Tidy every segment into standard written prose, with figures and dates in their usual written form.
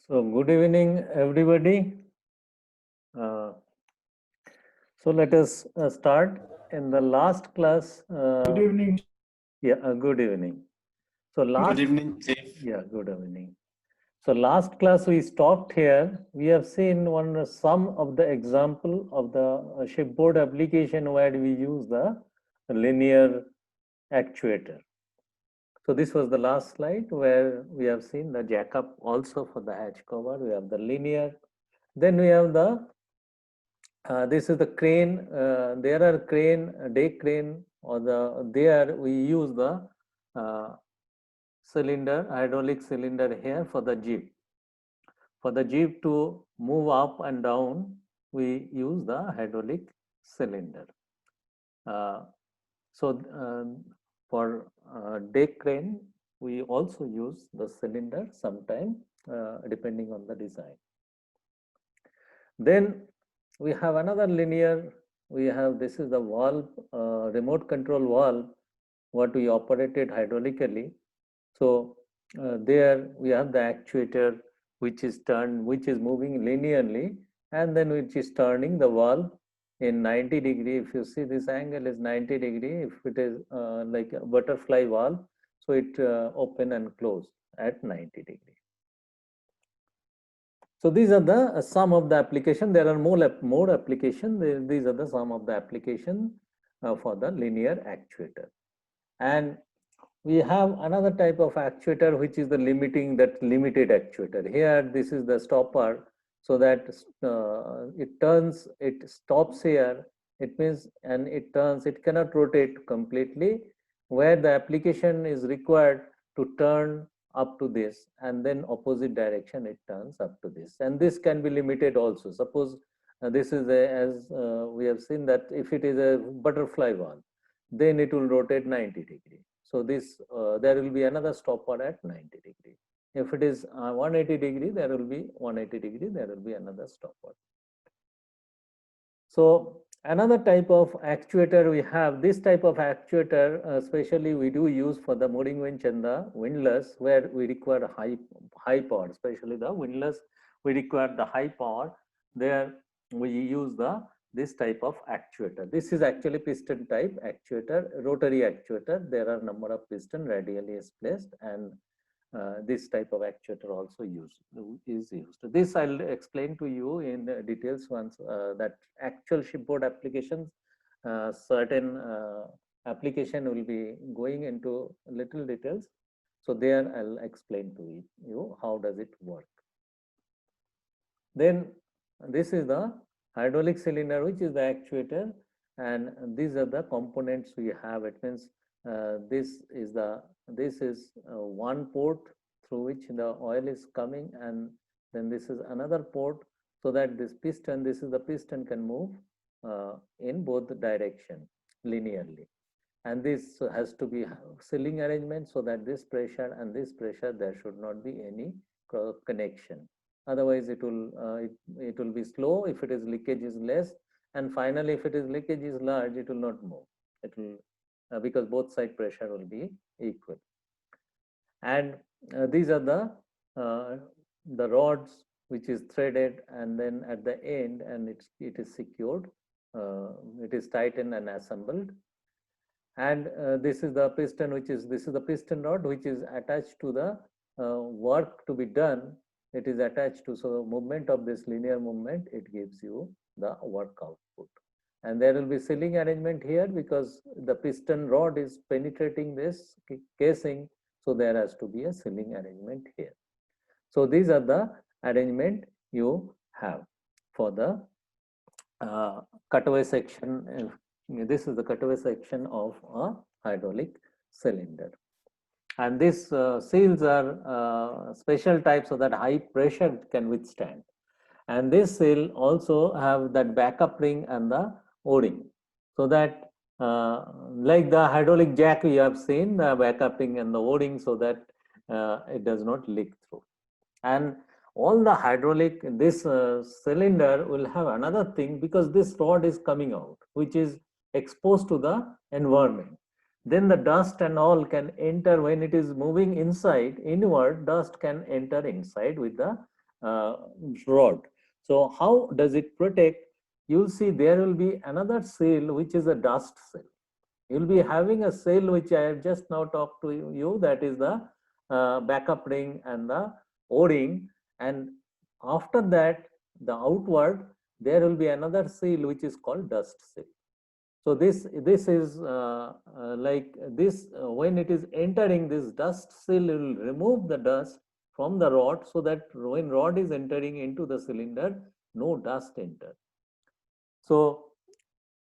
So good evening, everybody. Uh, so let us start. In the last class, Good evening. good evening. So Good last, evening, Chief. good evening. So last class we stopped here. We have seen some of the example of the shipboard application where we use the linear actuator. So this was the last slide where we have seen the jack up also for the hatch cover. We have the linear. Then we have the this is the crane. There are crane, deck crane, or there we use the uh, cylinder, hydraulic cylinder here for the jeep. For the jeep to move up and down, we use the hydraulic cylinder. Uh, so for deck crane, we also use the cylinder sometime depending on the design. Then we have another linear. We have this is the valve, remote control valve, what we operated hydraulically. So there we have the actuator which is turned, which is moving linearly, and then which is turning the valve in 90 degree. If you see this angle is 90 degree, if it is like a butterfly valve, so it open and close at 90 degree. So these are the some of the application. There are more application. These are the some of the application for the linear actuator. And we have another type of actuator which is the limited actuator. Here this is the stopper, so that it stops here. It means, and it turns. It cannot rotate completely. Where the application is required to turn up to this, and then opposite direction it turns up to this, and this can be limited also. Suppose this is as we have seen that if it is a butterfly valve, then it will rotate 90 degree. So this there will be another stopper at 90 degree. If it is 180 degree, there will be 180 degree, there will be another stopper. So another type of actuator we have, this type of actuator, especially we do use for the mooring winch and the windlass, where we require high power, especially the windlass, we require the high power. There we use this type of actuator. This is actually piston type actuator, rotary actuator. There are number of piston radially placed, and this type of actuator also is used. This I'll explain to you in details once that actual shipboard applications, certain application will be going into little details. So there I'll explain to you how does it work. Then this is the hydraulic cylinder, which is the actuator, and these are the components we have. It means this is one port through which the oil is coming, and then this is another port, so that this is the piston can move in both direction linearly. And this has to be sealing arrangement, so that this pressure and this pressure, there should not be any connection. Otherwise it will be slow if it is leakage is less, and finally if it is leakage is large, it will not move. It will because both side pressure will be equal. And these are the rods which is threaded, and then at the end, and it is secured, it is tightened and assembled. And this is the piston, this is the piston rod which is attached to the work to be done. It is attached to, so the movement of this linear movement, it gives you the work output. And there will be sealing arrangement here, because the piston rod is penetrating this casing, so there has to be a sealing arrangement here. So these are the arrangement you have for the cutaway section. This is the cutaway section of a hydraulic cylinder. And these seals are special types, so that high pressure can withstand. And this seal also have that backup ring and the O-ring, so that like the hydraulic jack we have seen, the backup ring and the O-ring, so that it does not leak through. And all the hydraulic, this cylinder will have another thing, because this rod is coming out, which is exposed to the environment. Then the dust and all can enter when it is moving inside, inward, dust can enter inside with the rod. So how does it protect? You'll see there will be another cell which is a dust cell. You'll be having a cell which I have just now talked to you, that is the backup ring and the O-ring, and after that the outward there will be another cell which is called dust cell. So this is like this when it is entering, this dust cell will remove the dust from the rod, so that when rod is entering into the cylinder, no dust enter. So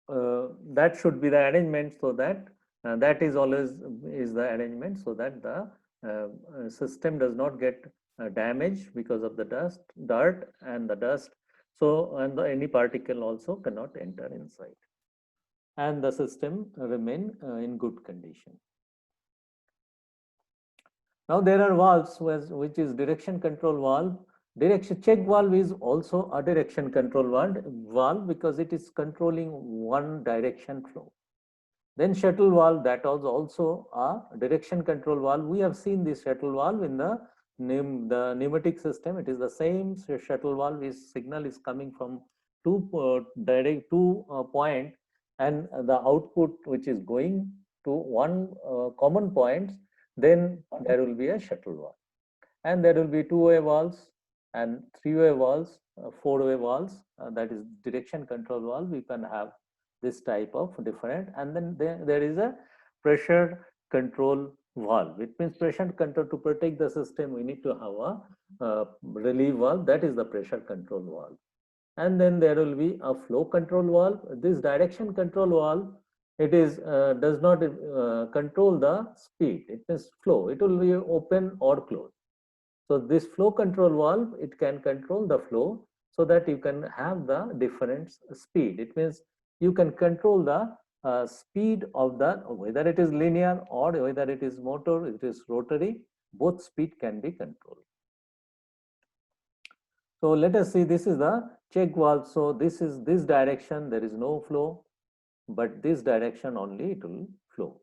that should be the arrangement, so that that is always is the arrangement, so that the system does not get damaged because of the dirt and the dust. So and any particle also cannot enter inside, and the system remain in good condition. Now there are valves which is direction control valve. Direction check valve is also a direction control valve because it is controlling one direction flow. Then shuttle valve, that was also a direction control valve. We have seen this shuttle valve in the pneumatic system. It is the same shuttle valve. Is signal is coming from two point, and the output which is going to one common point. Then there will be a shuttle valve, and there will be two-way valves and three-way valves, four-way valves. That is direction control valve. You can have this type of different, and then there is a pressure control valve. It means pressure control. To protect the system, we need to have a relief valve, that is the pressure control valve. And then there will be a flow control valve. This direction control valve, it is does not control the speed, it means flow, it will be open or closed. So this flow control valve, it can control the flow, so that you can have the different speed. It means you can control the speed of the, whether it is linear or whether it is motor, it is rotary, both speed can be controlled. So let us see, this is the check valve. So this is this direction, there is no flow, but this direction only it will flow.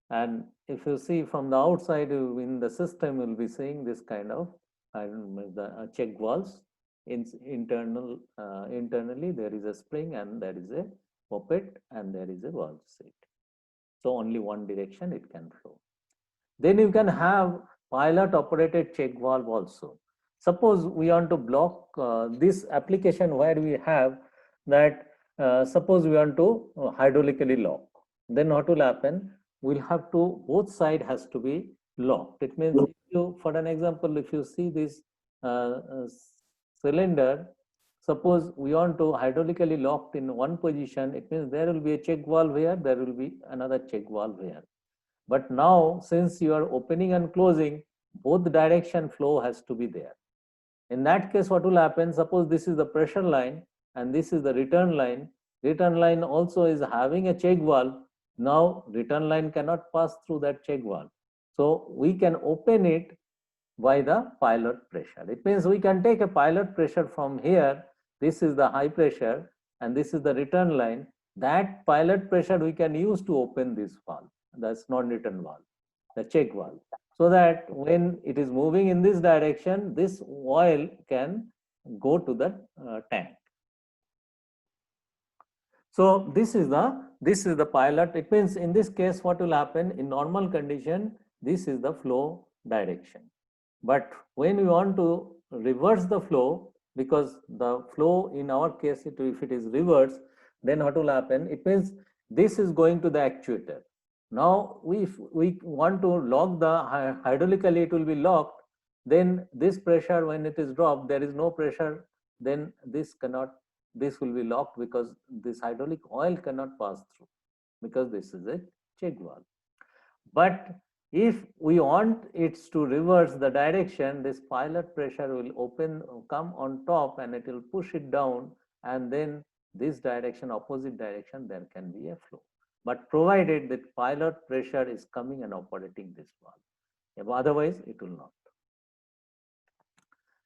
And if you see from the outside in the system, you will be seeing this kind of the check valves. Internally there is a spring, and there is a poppet, and there is a valve seat. So only one direction it can flow. Then you can have pilot operated check valve also. Suppose we want to block this application where we have that, suppose we want to hydraulically lock, then what will happen? We'll have to, both side has to be locked. It means if you, for an example, if you see this cylinder, suppose we want to hydraulically locked in one position, it means there will be a check valve here, there will be another check valve here. But now, since you are opening and closing, both direction flow has to be there. In that case, what will happen? Suppose this is the pressure line and this is the return line. Return line also is having a check valve. Now, return line cannot pass through that check valve. So we can open it by the pilot pressure. It means we can take a pilot pressure from here. This is the high pressure and this is the return line. That pilot pressure we can use to open this valve. That's non-return valve, the check valve. So that when it is moving in this direction, this oil can go to the tank. So this is the pilot. It means in this case, what will happen in normal condition? This is the flow direction. But when we want to reverse the flow, because the flow in our case, if it is reverse, then what will happen? It means this is going to the actuator. Now, if we want to lock the hydraulically, it will be locked. Then this pressure, when it is dropped, there is no pressure. Then this will be locked, because this hydraulic oil cannot pass through, because this is a check valve. But if we want it to reverse the direction, this pilot pressure will come on top, and it will push it down, and then this direction, opposite direction, there can be a flow. But provided that pilot pressure is coming and operating this valve, otherwise it will not.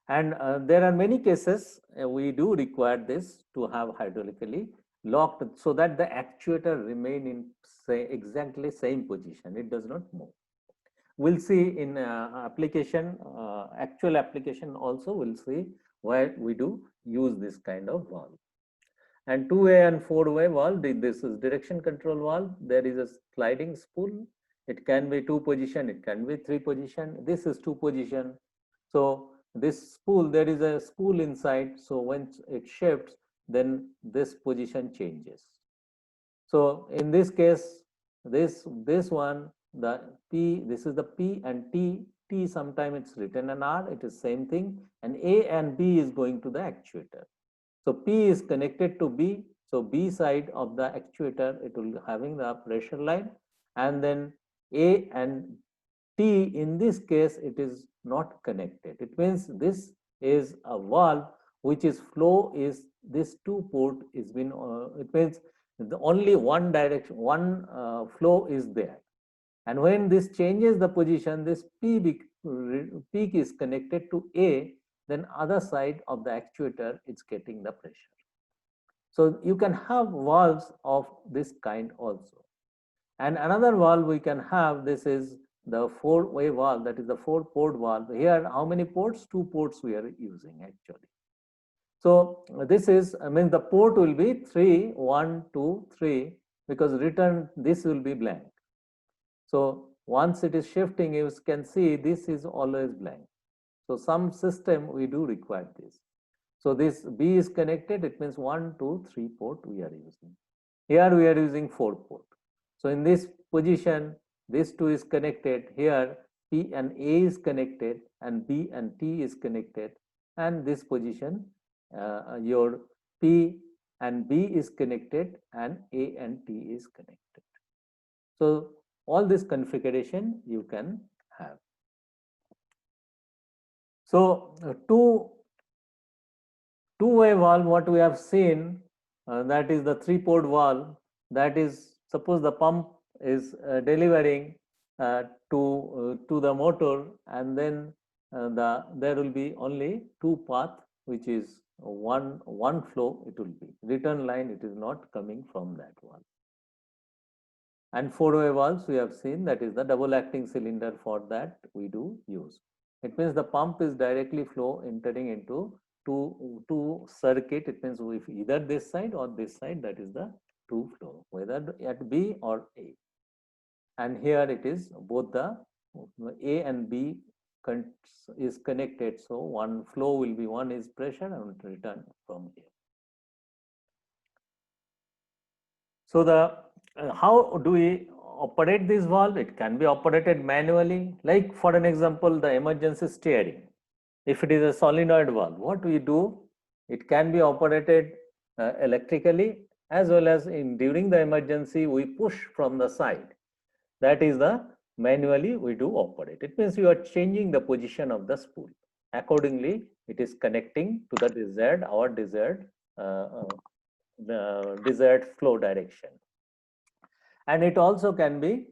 And there are many cases we do require this to have hydraulically locked, so that the actuator remain in exactly same position, it does not move. we'll see in application, actual application also we'll see where we do use this kind of valve. And two-way and four-way valve, this is direction control valve. There is a sliding spool. It can be two position, it can be three position. This is two position. So this spool, there is a spool inside. So when it shifts, then this position changes. So in this case, this one, the P, this is the P and T. T sometimes it's written an R, it is same thing. And A and B is going to the actuator. So P is connected to B. So B side of the actuator, it will be having the pressure line, and then A and T, in this case, it is not connected. It means this is a valve which is flow is this two port is been, it means the only one direction, one flow is there. And when this changes the position, this peak is connected to A, then other side of the actuator is getting the pressure. So you can have valves of this kind also. And another valve we can have, this is the four-way valve, that is the four-port valve. Here, how many ports? Two ports we are using actually. So this is, I mean, the port will be 3, 1, 2, 3, because return this will be blank. So once it is shifting, you can see this is always blank. So some system we do require this. So this B is connected, it means 1, 2, 3 port we are using. Here we are using 4 port. So in this position, this 2 is connected. Here P and A is connected and B and T is connected. And this position, your P and B is connected and A and T is connected. So all this configuration you can have. So two-way valve, what we have seen, that is the three-port valve. That is, suppose the pump is delivering to the motor, and then there will be only two path, which is one flow. It will be return line. It is not coming from that valve. And four-way valves we have seen, that is the double acting cylinder. For that we do use. It means the pump is directly flow entering into two circuit. It means if either this side or this side, that is the two flow, whether at B or A. And here it is both the A and B is connected. So one flow will be, one is pressure and return from here. So the how do we operate this valve? It can be operated manually. Like for an example, the emergency steering. If it is a solenoid valve, what we do? It can be operated electrically, as well as during the emergency we push from the side. That is the manually we do operate. It means you are changing the position of the spool. Accordingly, it is connecting to the desired the desired flow direction. And it also can be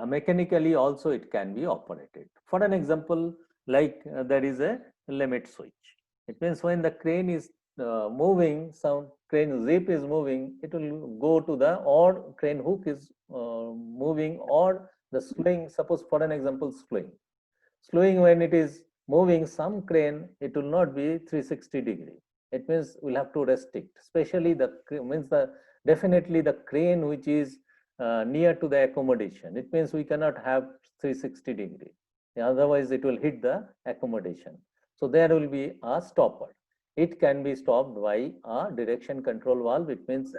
mechanically also it can be operated. For an example, like there is a limit switch. It means when the crane is moving, some crane zip is moving, it will go to the, or crane hook is moving, or the slewing, suppose for an example slewing. Slewing, when it is moving, some crane, it will not be 360 degree. It means we'll have to restrict, especially the means the definitely the crane which is near to the accommodation. It means we cannot have 360 degree. Otherwise, it will hit the accommodation. So there will be a stopper. It can be stopped by a direction control valve. It means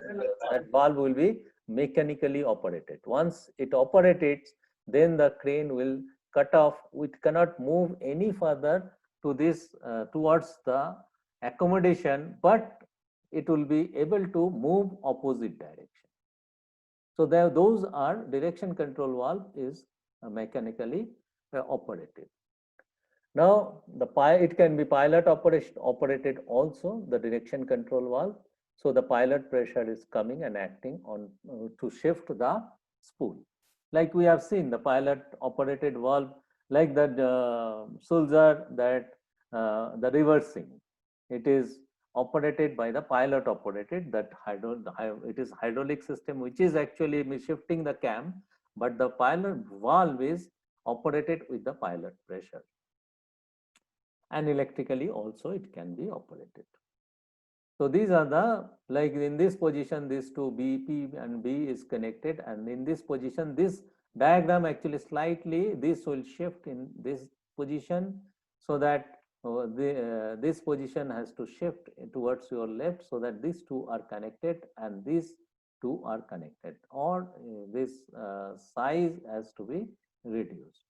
that valve will be mechanically operated. Once it operates, then the crane will cut off. It cannot move any further to this towards the accommodation, but it will be able to move opposite direction. So there, those are direction control valve is mechanically operated. Now it can be pilot operated also, the direction control valve. So the pilot pressure is coming and acting on to shift the spool. Like we have seen the pilot operated valve, like that Sulzer, that the reversing, it is operated by the pilot operated, that it is hydraulic system which is actually shifting the cam, but the pilot valve is operated with the pilot pressure. And electrically also it can be operated. So these are the, like in this position, these two B, P and B is connected, and in this position, this diagram actually slightly, this will shift in this position, so that this position has to shift towards your left, so that these two are connected and these two are connected, or this size has to be reduced.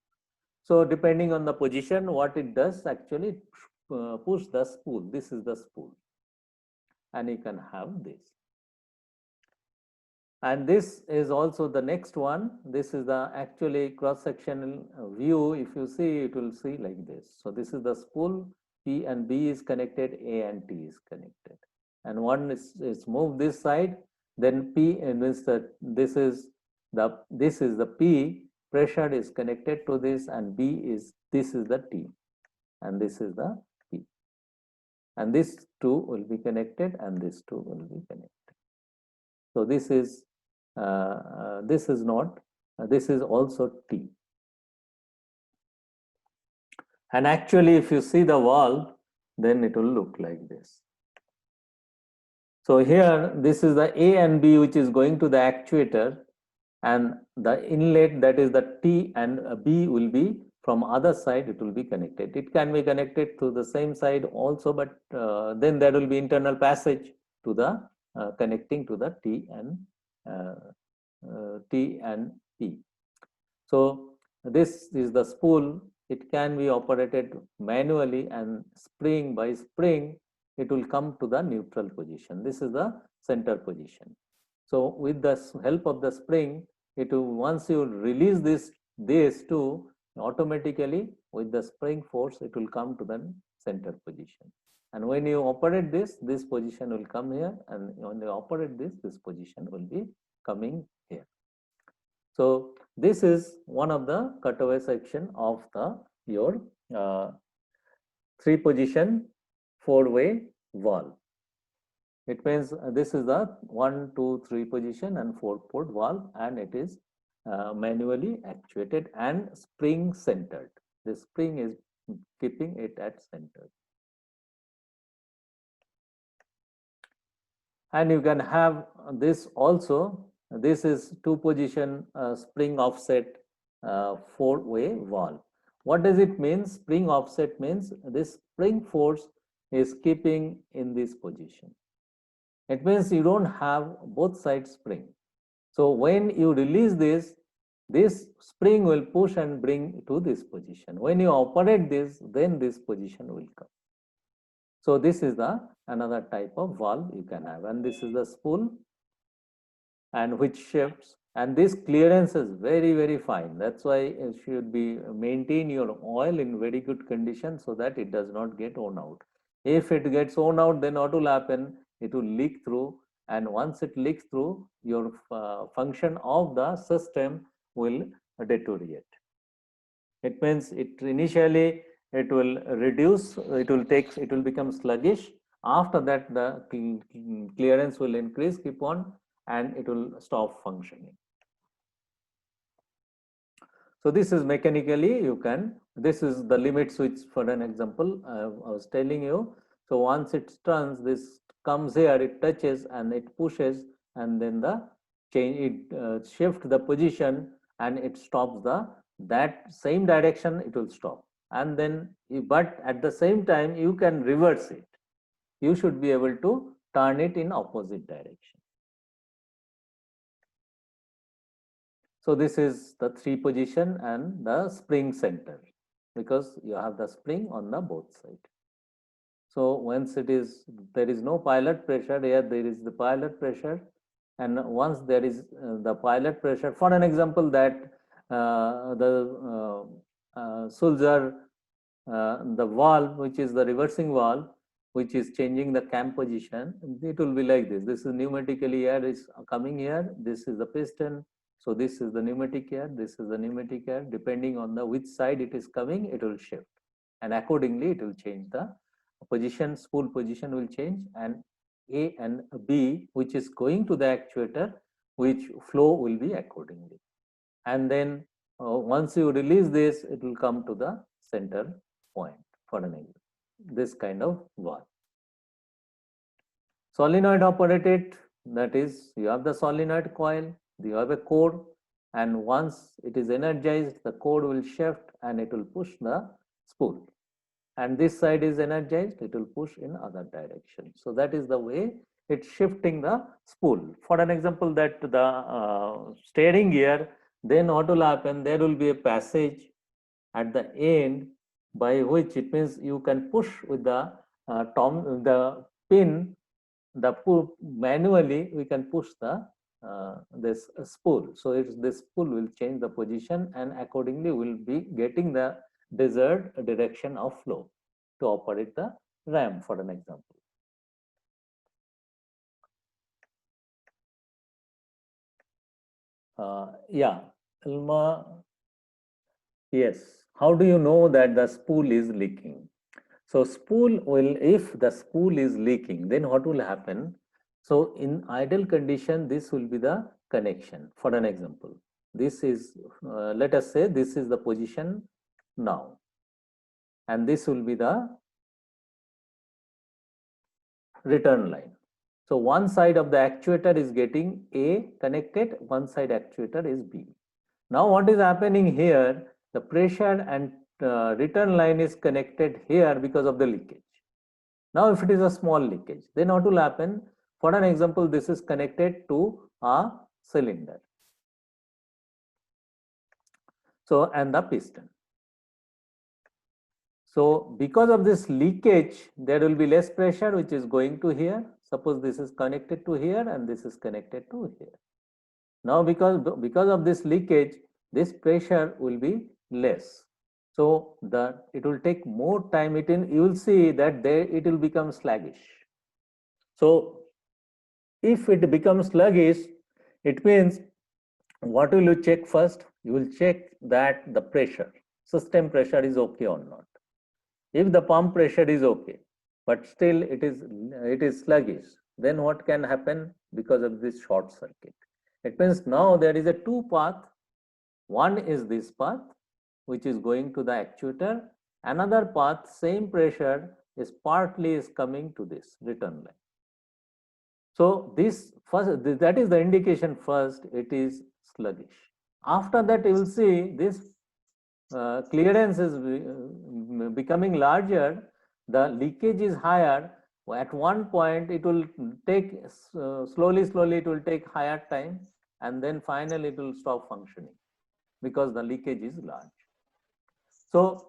So depending on the position, what it does actually push the spool. This is the spool, and you can have this. And this is also the next one. This is the actually cross-sectional view. If you see, it will see like this. So this is the spool, P and B is connected, A and T is connected. And one is moved this side, then P, and this is the P, pressure is connected to this, and B is, this is the T, and this is the P. And these two will be connected, and these two will be connected. So this is not, this is also T. And actually, if you see the valve, then it will look like this. So here, this is the A and B, which is going to the actuator, and the inlet, that is the T and B, will be from other side, it will be connected. It can be connected to the same side also, but then there will be internal passage to the connecting to the T and P. So this is the spool. It can be operated manually, and by spring, it will come to the neutral position. This is the center position. So with the help of the spring, it will, once you release these two, automatically with the spring force, it will come to the center position. And when you operate this position will come here, and when you operate this position will be coming here. So this is one of the cutaway section of your 3-position 4-way valve. It means this is the 1, 2, 3 position and 4-port valve, and it is manually actuated and spring centered. The spring is keeping it at center. And you can have this also. This is 2-position spring offset 4-way valve. What does it mean? Spring offset means this spring force is keeping in this position. It means you don't have both sides spring. So when you release this spring will push and bring to this position. When you operate this, then this position will come. So this is the another type of valve you can have, and this is the spool, and which shifts, and this clearance is very fine. That's why it should be maintain your oil in very good condition, so that it does not get worn out. If it gets worn out, then what will happen? It will leak through, and once it leaks through, your function of the system will deteriorate. It means initially it will reduce, it will become sluggish. After that, the clearance will increase, keep on, and it will stop functioning. So this is mechanically, this is the limit switch for an example I was telling you. So once it turns, this comes here, it touches and it pushes, and then it shifts the position, and it stops that same direction, it will stop. And then, but at the same time, you can reverse it. You should be able to turn it in opposite direction. So this is the 3-position and the spring center, because you have the spring on the both sides. So once there is no pilot pressure, here there is the pilot pressure, and once there is the pilot pressure, for an example, that the Sulzer, the valve, which is the reversing valve, which is changing the cam position, it will be like this. This is pneumatically, air is coming here, this is the piston. So this is the pneumatic air, this is the pneumatic air. Depending on which side it is coming, it will shift, and accordingly it will change the position. Spool position will change, and A and B, which is going to the actuator, which flow will be accordingly. And then once you release this, it will come to the center point for an example. This kind of valve. Solenoid operated, that is, you have the solenoid coil, you have a core, and once it is energized, the core will shift and it will push the spool. And this side is energized, it will push in other direction. So that is the way it's shifting the spool. For an example, that the steering gear, then what will happen, there will be a passage at the end by which it means you can push with the the pin, manually we can push the this spool. So it's this spool will change the position and accordingly will be getting the desired direction of flow to operate the ram, for an example. Yeah, Ilma, yes. How do you know that the spool is leaking? So spool will, if the spool is leaking, then what will happen? So in idle condition, this will be the connection. For an example, this is, let us say this is the position now, and this will be the return line. So one side of the actuator is getting A connected, one side actuator is B. Now what is happening here? The pressure and return line is connected here because of the leakage. Now if it is a small leakage, then what will happen? For an example, this is connected to a cylinder. So, and the piston. So because of this leakage, there will be less pressure which is going to here. Suppose this is connected to here and this is connected to here. Now because of this leakage, this pressure will be less. So it will take more time. You will see that it will become sluggish. So if it becomes sluggish, it means what will you check first? You will check that the pressure, system pressure is okay or not. If the pump pressure is okay, but still it is sluggish, then what can happen? Because of this short circuit, it means now there is a two path. One is this path which is going to the actuator. Another path, same pressure is partly is coming to this return line. So this first, that is the indication. First it is sluggish. After that you will see this clearance is becoming larger, the leakage is higher. At one point it will take slowly it will take higher time, and then finally it will stop functioning because the leakage is large. So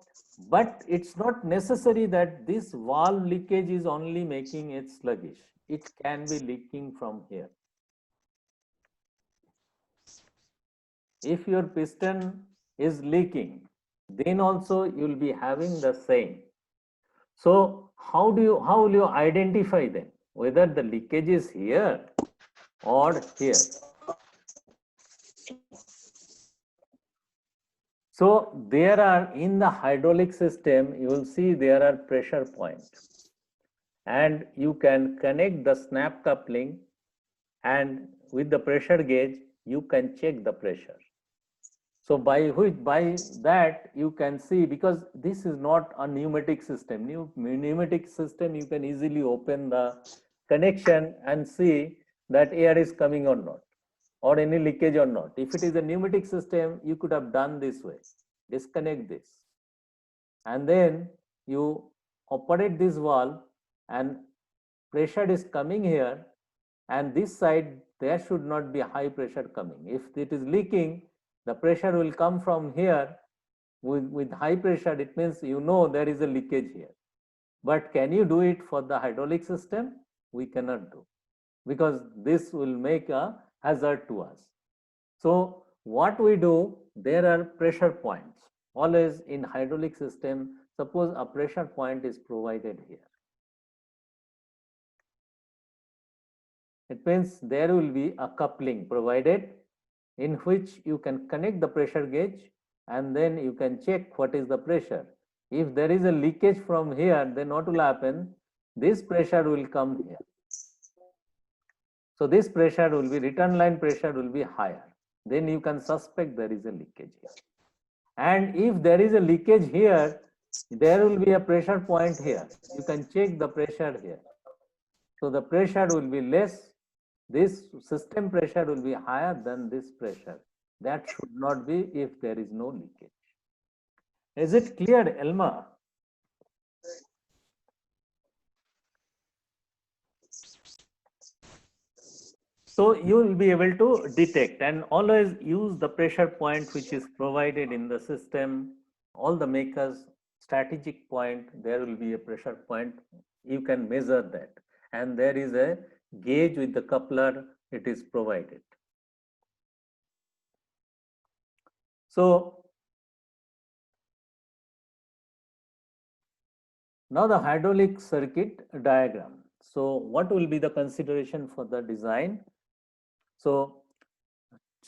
but it's not necessary that this valve leakage is only making it sluggish. It can be leaking from here. If your piston is leaking, then also you will be having the same. So how will you identify them, whether the leakage is here or here? So there are, in the hydraulic system, you will see there are pressure points, and you can connect the snap coupling, and with the pressure gauge you can check the pressure. So by that you can see, because this is not a pneumatic system. Pneumatic system, you can easily open the connection and see that air is coming or not, or any leakage or not. If it is a pneumatic system, you could have done this way: disconnect this, and then you operate this valve, and pressure is coming here, and this side there should not be high pressure coming. If it is leaking, the pressure will come from here with high pressure. It means you know there is a leakage here. But can you do it for the hydraulic system? We cannot do, because this will make a hazard to us. So what we do, there are pressure points. Always in hydraulic system, suppose a pressure point is provided here. It means there will be a coupling provided in which you can connect the pressure gauge, and then you can check what is the pressure. If there is a leakage from here, then what will happen? This pressure will come here. So this pressure will be, return line pressure will be higher. Then you can suspect there is a leakage here. And if there is a leakage here, there will be a pressure point here. You can check the pressure here. So the pressure will be less. This system pressure will be higher than this pressure. That should not be if there is no leakage. Is it clear, Elma? So you will be able to detect, and always use the pressure point which is provided in the system. All the makers strategic point, there will be a pressure point. You can measure that, and there is a gauge with the coupler, it is provided. So now the hydraulic circuit diagram. So what will be the consideration for the design? So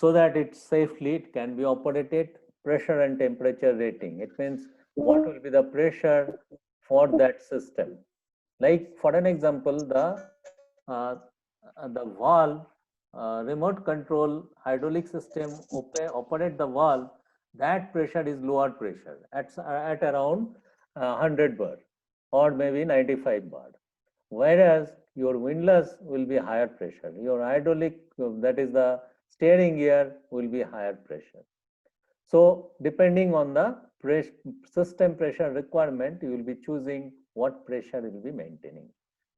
that it safely it can be operated, pressure and temperature rating. It means what will be the pressure for that system. Like for an example, uh, the valve, remote control hydraulic system operate the valve, that pressure is lower pressure at around 100 bar or maybe 95 bar. Whereas your windlass will be higher pressure. Your hydraulic, that is the steering gear, will be higher pressure. So depending on the system pressure requirement, you will be choosing what pressure you will be maintaining.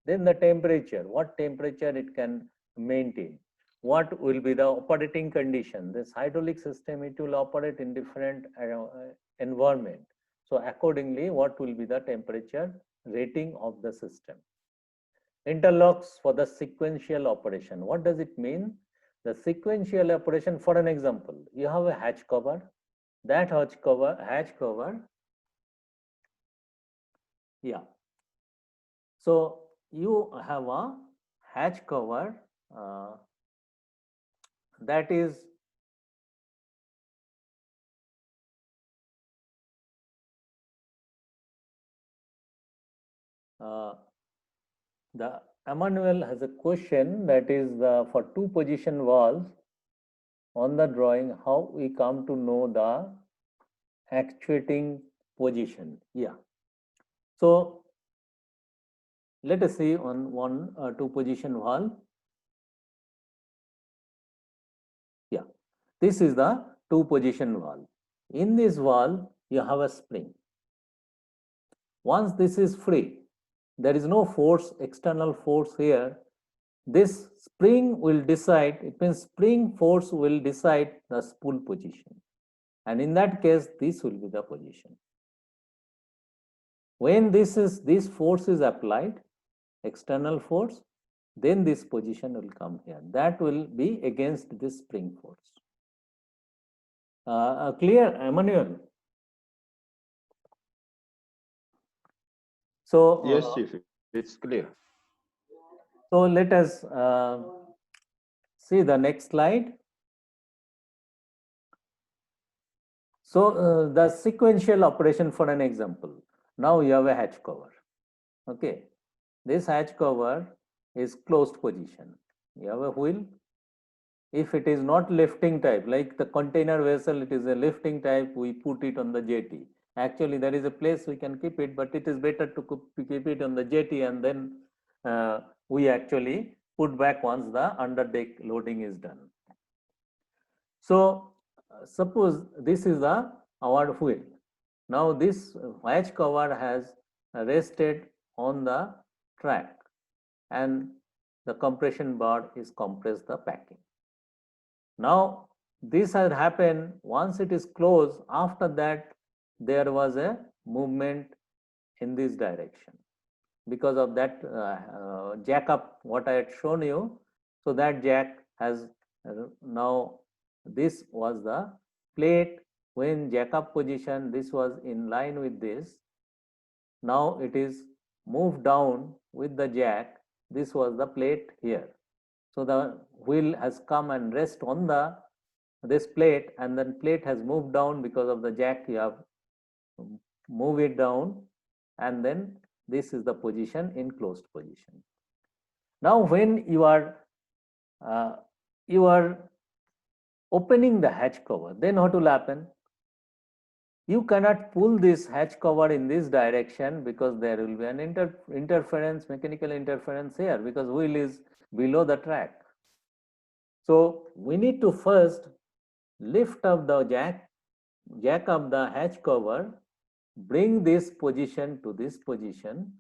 Then the temperature, what temperature it can maintain. What will be the operating condition? This hydraulic system, it will operate in different environment. So accordingly, what will be the temperature rating of the system? Interlocks for the sequential operation. What does it mean? The sequential operation, for an example, you have a hatch cover. That hatch cover, yeah. So you have a hatch cover that is the Emmanuel has a question, that is for two position valves on the drawing, how we come to know the actuating position. Yeah. So let us see on one two position valve. Yeah, this is the two position valve. In this valve, you have a spring. Once this is free, there is no force, external force here. This spring will decide, it means spring force will decide the spool position. And in that case, this will be the position. When this force is applied, external force, then this position will come here. That will be against this spring force. Clear, Emmanuel? So Yes, Chief, it's clear. So let us see the next slide. So the sequential operation, for an example. Now you have a hatch cover. Okay, this hatch cover is closed position. You have a wheel. If it is not lifting type, like the container vessel, it is a lifting type, we put it on the jetty. Actually, there is a place we can keep it, but it is better to keep it on the jetty, and then we actually put back once the under deck loading is done. So suppose this is the our wheel. Now this hatch cover has rested on the track, and the compression bar is compressed the packing. Now this has happened once it is closed. After that, there was a movement in this direction because of that jack up what I had shown you. So that jack has now, this was the plate when jack up position, this was in line with this. Now it is moved down with the jack. This was the plate here. So the wheel has come and rest on the this plate, and then plate has moved down because of the jack. You have move it down, and then this is the position in closed position. Now when you are opening the hatch cover, then what will happen? You cannot pull this hatch cover in this direction because there will be an interference, mechanical interference here, because wheel is below the track. So we need to first lift up the jack up the hatch cover, bring this position to this position,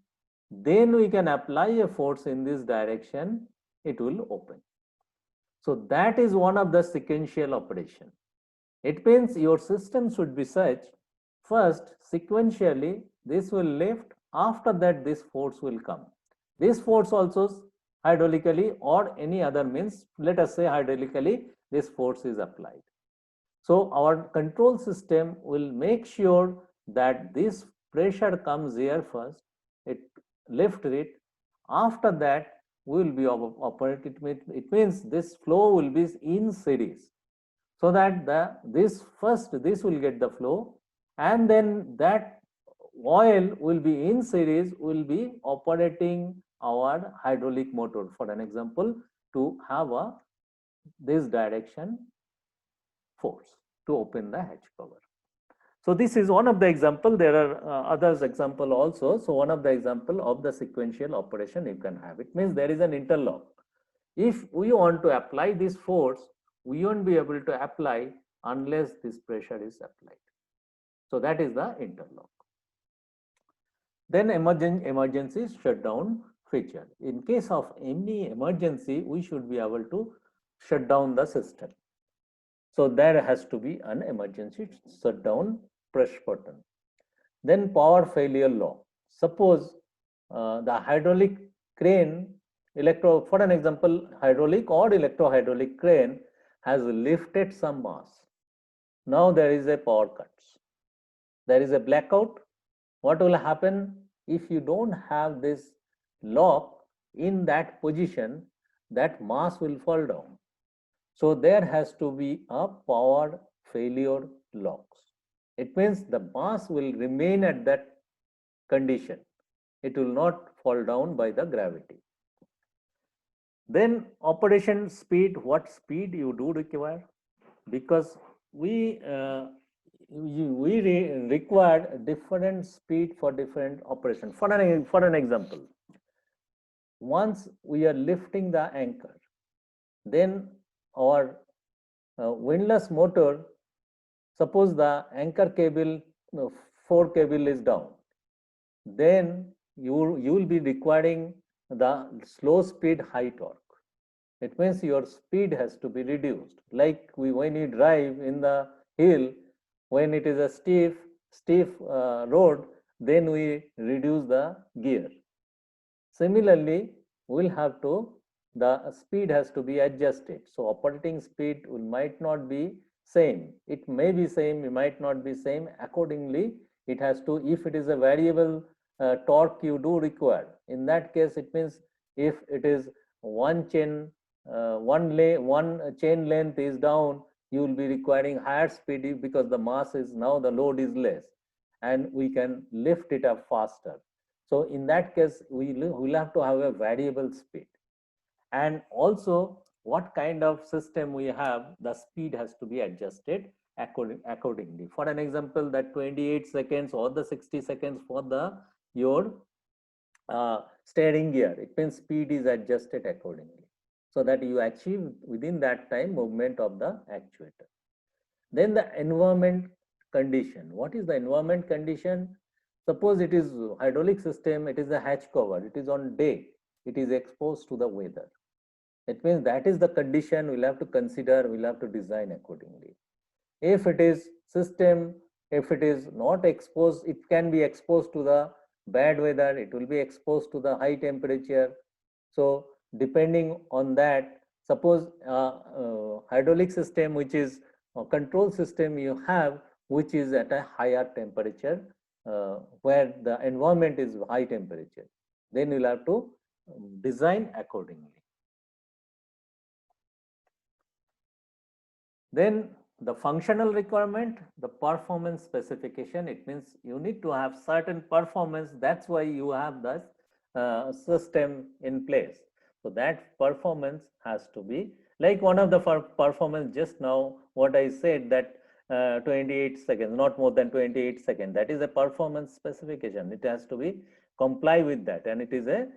then we can apply a force in this direction, it will open. So that is one of the sequential operation. It means your system should be such, first sequentially this will lift, after that this force will come. This force also hydraulically or any other means, let us say hydraulically, this force is applied. So our control system will make sure that this pressure comes here first, it lift it, after that we will be operating. It means this flow will be in series, so that this will get the flow, and then that oil will be in series, will be operating our hydraulic motor, for an example, to have a this direction force to open the hatch cover. So this is one of the example. There are others example also. So one of the example of the sequential operation you can have. It means there is an interlock. If we want to apply this force, we won't be able to apply unless this pressure is applied. So that is the interlock. Then emergency shutdown feature. In case of any emergency, we should be able to shut down the system. So there has to be an emergency shutdown push button. Then power failure law. Suppose the hydraulic crane, for an example, hydraulic or electro-hydraulic crane has lifted some mass. Now there is a power cut. There is a blackout. What will happen if you don't have this lock in that position? That mass will fall down. So there has to be a power failure locks. It means the mass will remain at that condition. It will not fall down by the gravity. Then operation speed, what speed you do require? Because we require different speed for different operation. For an example, once we are lifting the anchor, then our windlass motor, suppose the anchor cable, 4 cable is down, then you will be requiring the slow speed high torque. It means your speed has to be reduced. Like when you drive in the hill, when it is a steep road, then we reduce the gear. Similarly, we'll have to, the speed has to be adjusted. So operating speed might not be same. It may be same, it might not be same. Accordingly, it has to, if it is a variable torque you do require, in that case, it means if it is one chain length is down, you will be requiring higher speed because the mass is now, the load is less, and we can lift it up faster. So in that case, we will have to have a variable speed. And also, what kind of system we have, the speed has to be adjusted accordingly. For an example, that 28 seconds or the 60 seconds for the your steering gear, it means speed is adjusted accordingly, so that you achieve within that time movement of the actuator. Then the environment condition. What is the environment condition? Suppose it is hydraulic system, it is a hatch cover, it is on day, it is exposed to the weather. It means that is the condition we'll have to consider, we'll have to design accordingly. If it is system, if it is not exposed, it can be exposed to the bad weather, it will be exposed to the high temperature. So depending on that, suppose hydraulic system, which is a control system you have, which is at a higher temperature, where the environment is high temperature, then you'll have to design accordingly. Then the functional requirement, the performance specification, it means you need to have certain performance. That's why you have this system in place. So that performance has to be like one of the performance just now, what I said, that 28 seconds, not more than 28 seconds. That is a performance specification. It has to be comply with that, and it is a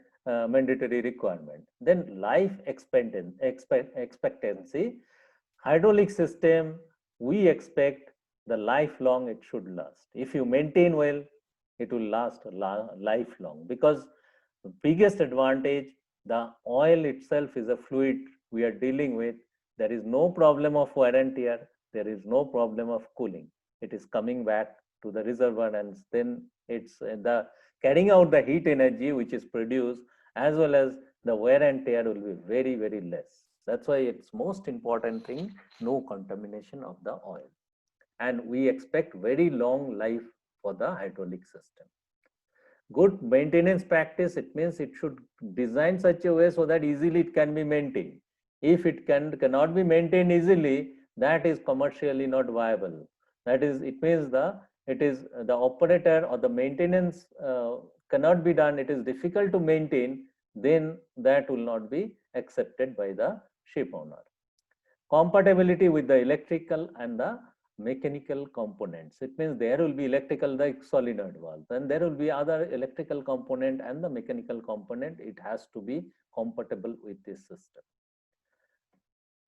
mandatory requirement. Then life expectancy, hydraulic system, we expect the lifelong it should last. If you maintain well, it will last lifelong, because the biggest advantage, the oil itself is a fluid we are dealing with. There is no problem of wear and tear. There is no problem of cooling. It is coming back to the reservoir, and then it's the carrying out the heat energy which is produced, as well as the wear and tear will be very, very less. That's why it's most important thing, no contamination of the oil. And we expect very long life for the hydraulic system. Good maintenance practice, it means it should design such a way so that easily it can be maintained. If it cannot be maintained easily, that is commercially not viable. That is, it means it is the operator or the maintenance cannot be done, it is difficult to maintain, then that will not be accepted by the ship owner. Compatibility with the electrical and the mechanical components. It means there will be electrical, like solenoid valve, and there will be other electrical component and the mechanical component. It has to be compatible with this system.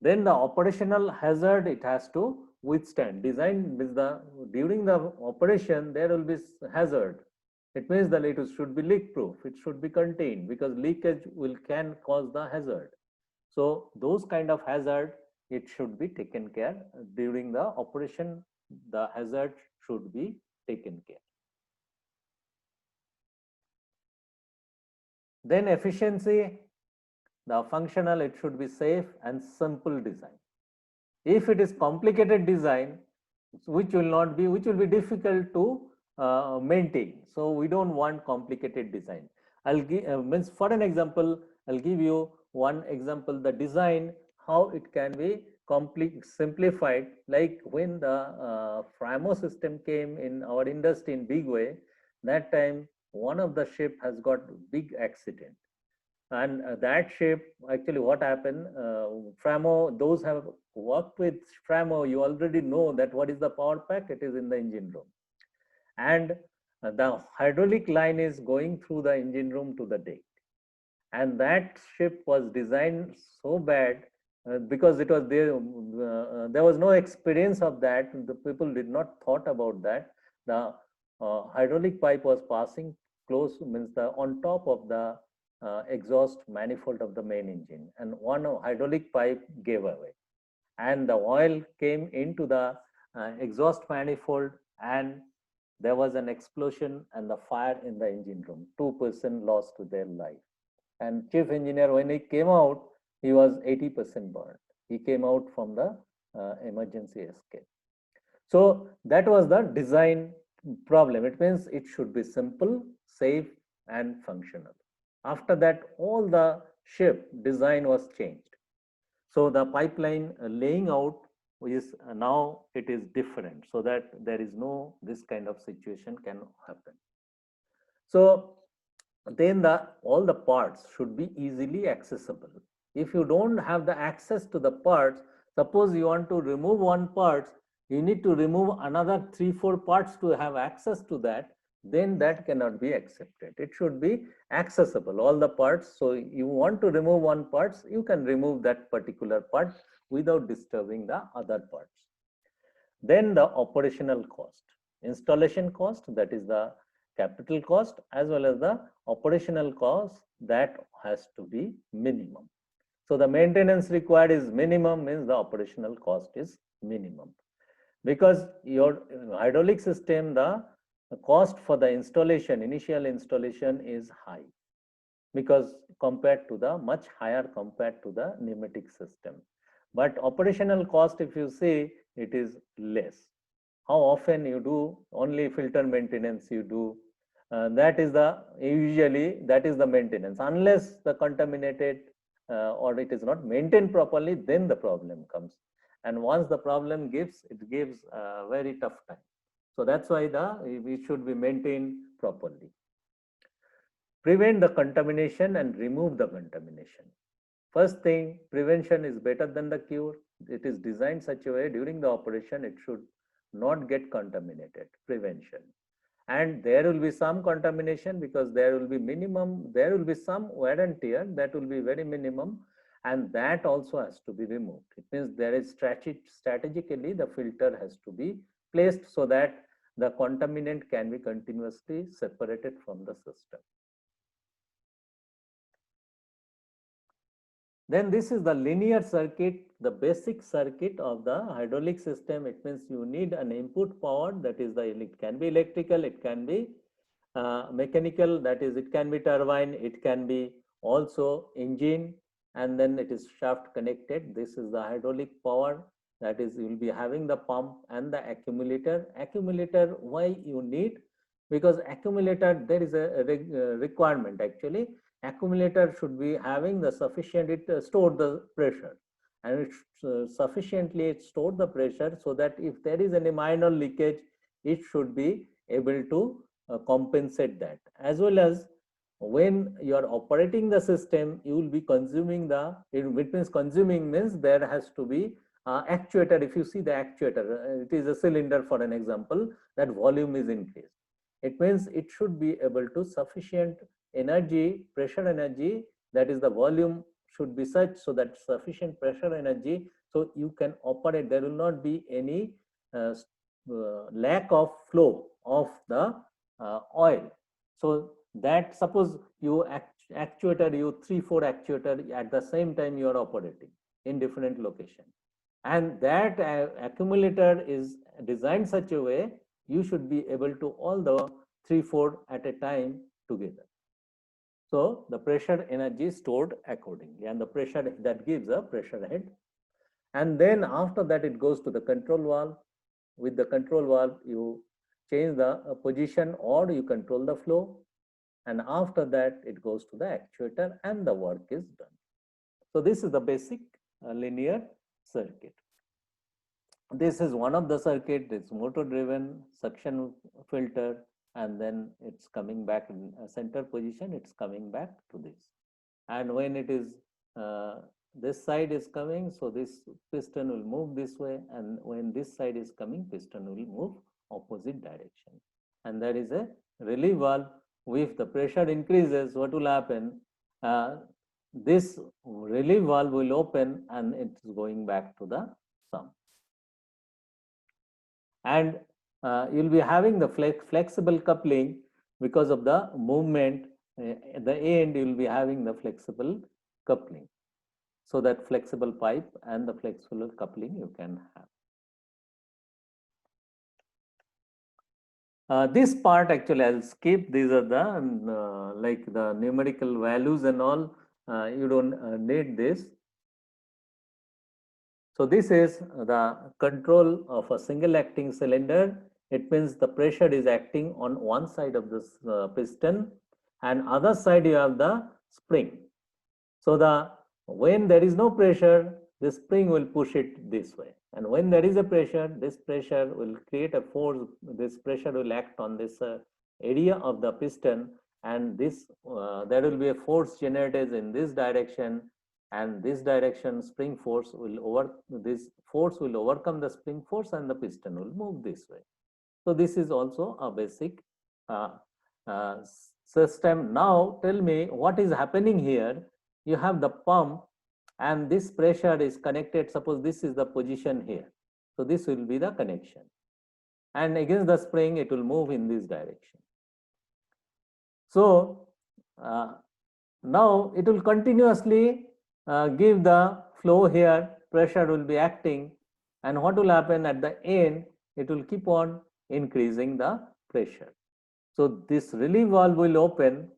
Then the operational hazard, it has to withstand. Design with during the operation, there will be hazard. It means that it should be leak proof. It should be contained, because leakage can cause the hazard. So those kind of hazard, it should be taken care during the operation. The hazard should be taken care. Then efficiency, the functional, it should be safe and simple design. If it is complicated design, which will be difficult to maintain. So we don't want complicated design. I'll give means for an example, I'll give you one example, the design, how it can be simplified. Like when the Framo system came in our industry in big way, that time one of the ship has got big accident. And that ship, actually what happened, Framo, those have worked with Framo, you already know that what is the power pack, it is in the engine room. And the hydraulic line is going through the engine room to the deck. And that ship was designed so bad, because it was there was no experience of that. The people did not thought about that. The hydraulic pipe was passing close, means on top of the exhaust manifold of the main engine, and one hydraulic pipe gave away, and the oil came into the exhaust manifold, and there was an explosion and the fire in the engine room. 2 persons lost their life. And chief engineer, when he came out, he was 80% burned. He came out from the emergency escape. So that was the design problem. It means it should be simple, safe, and functional. After that, all the ship design was changed. So the pipeline laying out is now it is different, so that there is no this kind of situation can happen. So then all the parts should be easily accessible. If you don't have the access to the parts, suppose you want to remove one part, you need to remove another 3-4 parts to have access to that, then that cannot be accepted. It should be accessible, all the parts. So you want to remove one parts, you can remove that particular part without disturbing the other parts. Then the operational cost, installation cost, that is the capital cost, as well as the operational cost, that has to be minimum. So the maintenance required is minimum, means the operational cost is minimum. Because your hydraulic system, the cost for the installation, initial installation is high, because compared to the much higher compared to the pneumatic system. But operational cost, if you see, it is less. How often you do only filter maintenance you do, that is usually that is the maintenance, unless the contaminated or it is not maintained properly, then the problem comes. And once the problem gives, it gives a very tough time. So that's why it should be maintained properly. Prevent the contamination and remove the contamination. First thing, prevention is better than the cure. It is designed such a way during the operation, it should not get contaminated, prevention. And there will be some contamination because there will be some wear and tear that will be very minimum, and that also has to be removed. It means there is strategically the filter has to be placed so that the contaminant can be continuously separated from the system. Then this is the linear circuit, the basic circuit of the hydraulic system. It means you need an input power, that is it can be electrical, it can be mechanical, that is it can be turbine, it can be also engine, and then it is shaft connected. This is the hydraulic power, that is you will be having the pump and the accumulator. Accumulator, why you need? Because accumulator, there is a requirement actually. Accumulator should be having the sufficient, it stored the pressure, and it sufficiently it stored the pressure so that if there is any minor leakage, it should be able to compensate that. As well as when you are operating the system, you will be consuming it means consuming means there has to be actuator. If you see the actuator, it is a cylinder for an example, that volume is increased. It means it should be able to sufficient energy, pressure energy, that is the volume should be such so that sufficient pressure energy, so you can operate. There will not be any lack of flow of the oil. So that suppose you actuator, you 3-4 actuator at the same time you are operating in different location, and that accumulator is designed such a way you should be able to all the 3-4 at a time together. So the pressure energy is stored accordingly, and the pressure that gives a pressure head. And then after that it goes to the control valve. With the control valve you change the position or you control the flow, and after that it goes to the actuator and the work is done. So this is the basic linear circuit. This is one of the circuit. It's motor driven suction filter, and then it's coming back in a center position, it's coming back to this. And when it is this side is coming, so this piston will move this way, and when this side is coming, piston will move opposite direction. And there is a relief valve. If the pressure increases, what will happen? This relief valve will open and it's going back to the sump. And you'll be having the flexible coupling because of the movement. At the end, you'll be having the flexible coupling. So that flexible pipe and the flexible coupling you can have. This part actually I'll skip. These are the like the numerical values and all. You don't need this. So this is the control of a single acting cylinder. It means the pressure is acting on one side of this piston, and other side you have the spring. So when there is no pressure, the spring will push it this way, and when there is a pressure, this pressure will create a force. This pressure will act on this area of the piston, and this there will be a force generated in this direction, and this direction spring force will overcome the spring force, and the piston will move this way. So this is also a basic system. Now tell me what is happening here. You have the pump and this pressure is connected. Suppose this is the position here. So this will be the connection, and against the spring it will move in this direction. So now it will continuously give the flow here, pressure will be acting, and what will happen at the end, it will keep on increasing the pressure. So this relief valve will open,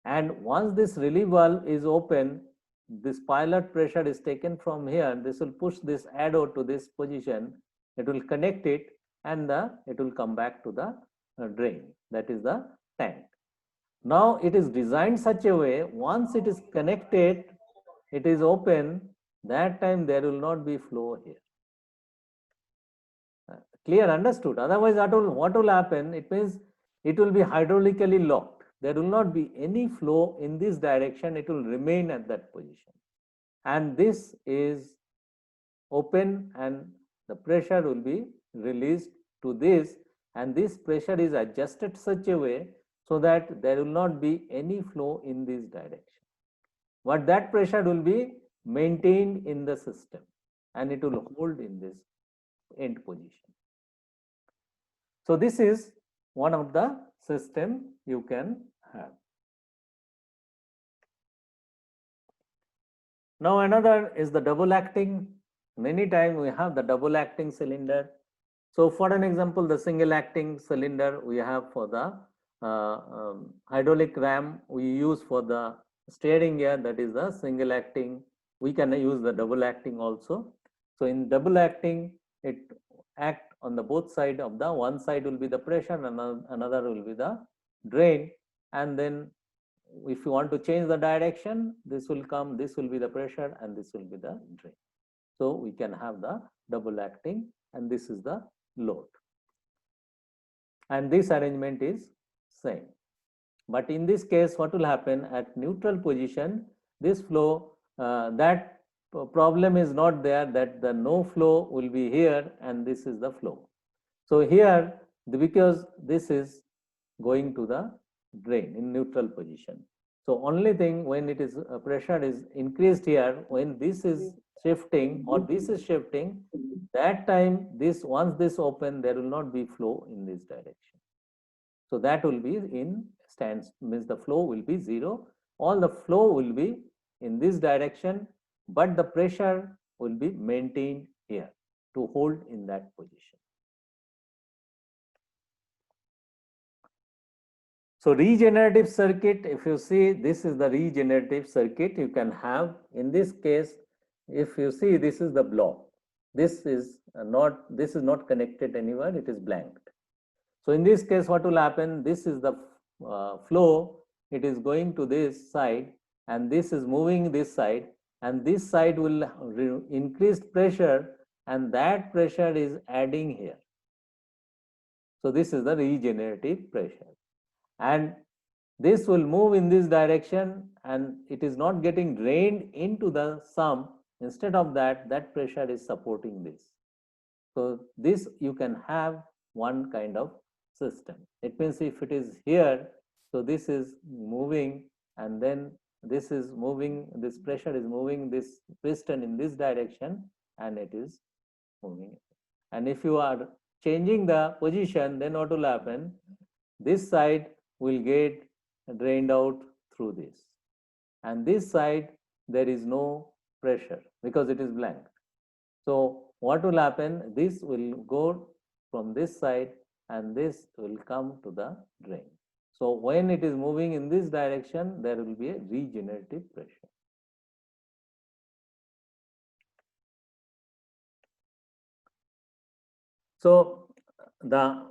and once this relief valve is open, this pilot pressure is taken from here. This will push this arrow to this position, it will connect it, and it will come back to the drain, that is the tank. Now it is designed such a way, once it is connected, it is open, that time there will not be flow here. Clear, understood? Otherwise what will happen, it means it will be hydraulically locked. There will not be any flow in this direction, it will remain at that position. And this is open and the pressure will be released to this, and this pressure is adjusted such a way so that there will not be any flow in this direction. But that pressure will be maintained in the system and it will hold in this end position. So this is one of the system you can have. Now another is the double acting. Many times we have the double acting cylinder. So for an example, the single acting cylinder we have for the hydraulic ram we use for the steering gear, that is the single acting. We can use the double acting also. So in double acting, it act on the both side of the one side will be the pressure and another will be the drain, and then if you want to change the direction, this will come, this will be the pressure and this will be the drain. So we can have the double acting and this is the load. And this arrangement is same. But in this case, what will happen at neutral position, this flow, that problem is not there, that the no flow will be here and this is the flow. So here, because this is going to the drain in neutral position. So only thing when it is pressure is increased here, when this is shifting or this is shifting, that time this once this open, there will not be flow in this direction. So that will be in stands, means the flow will be zero. All the flow will be in this direction, but the pressure will be maintained here to hold in that position. So regenerative circuit, if you see, this is the regenerative circuit you can have. In this case, if you see, this is the block. This is not connected anywhere, it is blanked. So in this case, what will happen? This is the flow, it is going to this side and this is moving this side, and this side will increase pressure and that pressure is adding here. So this is the regenerative pressure. And this will move in this direction and it is not getting drained into the sump. Instead of that, that pressure is supporting this. So this you can have one kind of system. It means if it is here, so this is moving and then this is moving, this pressure is moving this piston in this direction and it is moving. And if you are changing the position, then what will happen? This side will get drained out through this. And this side, there is no pressure because it is blank. So what will happen? This will go from this side and this will come to the drain. So when it is moving in this direction, there will be a regenerative pressure. So the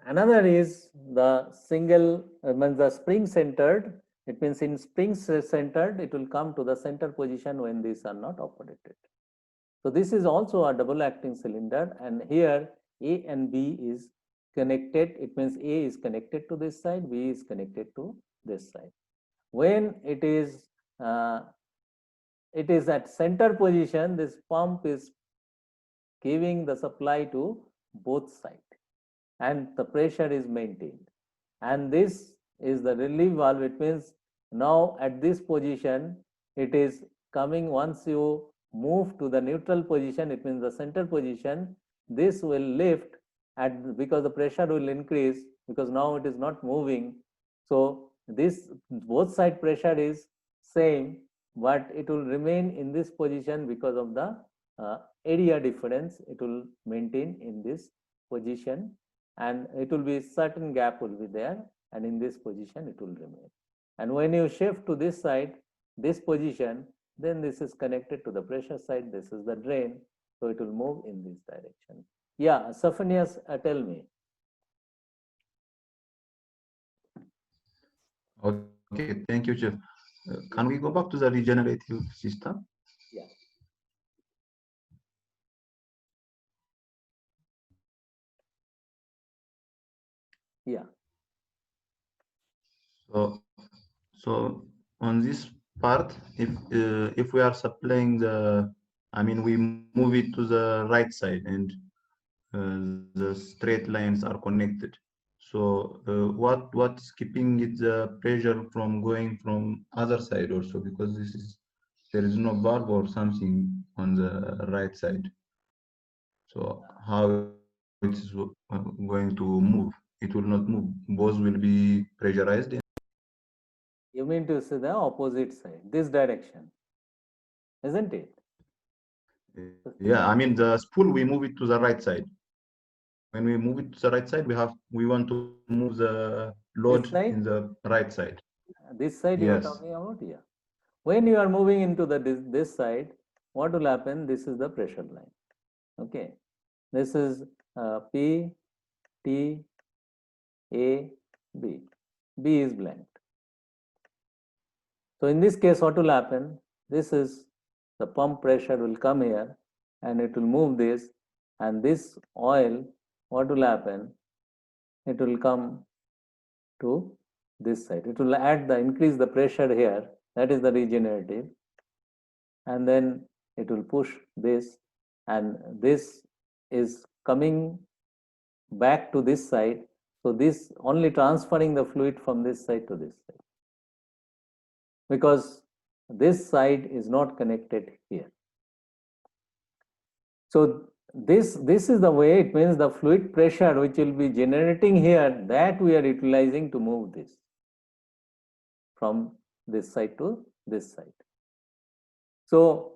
another is the single, means the spring centered. It means in spring centered, it will come to the center position when these are not operated. So this is also a double acting cylinder, and here A and B is connected. It means A is connected to this side, B is connected to this side. When it is at center position, this pump is giving the supply to both sides and the pressure is maintained. And this is the relief valve. It means now at this position, it is coming. Once you move to the neutral position, it means the center position, this will lift because the pressure will increase because now it is not moving. So this both side pressure is same, but it will remain in this position because of the area difference. It will maintain in this position and it will be certain gap will be there, and in this position it will remain. And when you shift to this side, this position, then this is connected to the pressure side, this is the drain, so it will move in this direction. Yeah, Sophonius, tell me. Okay, thank you, Jeff. Can we go back to the regenerative system? Yeah. Yeah. So on this part, if we are supplying the, I mean, we move it to the right side, and the straight lines are connected. So what's keeping it the pressure from going from other side also, because there is no valve or something on the right side. So how it is going to move? It will not move. Both will be pressurized. You mean to say the opposite side, this direction, isn't it? Yeah, I mean the spool, we move it to the right side. When we move it to the right side, we want to move the load This in side? the right side. This side you are Yes. talking about? Yeah. When you are moving into this side, what will happen? This is the pressure line. Okay. This is P, T, A, B. B is blank. So in this case, what will happen? This is the pump pressure will come here and it will move this, and this oil, what will happen? It will come to this side. It will increase the pressure here. That is the regenerative. And then it will push this, and this is coming back to this side. So this only transferring the fluid from this side to this side, because this side is not connected here. So this is the way. It means the fluid pressure which will be generating here, that we are utilizing to move this from this side to this side. So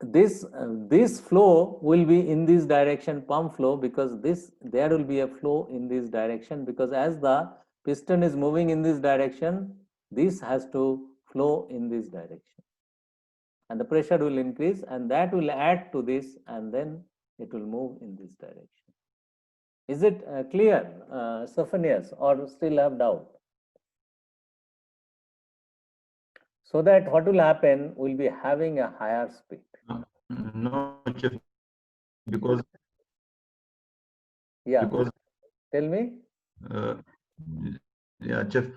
this flow will be in this direction, pump flow, because there will be a flow in this direction, because as the piston is moving in this direction, this has to flow in this direction, and the pressure will increase, and that will add to this, and then it will move in this direction. Is it clear, Sophonius, or still have doubt? So that what will happen, we'll be having a higher speed. No, Chief, because Yeah, because tell me. uh, yeah, Chief,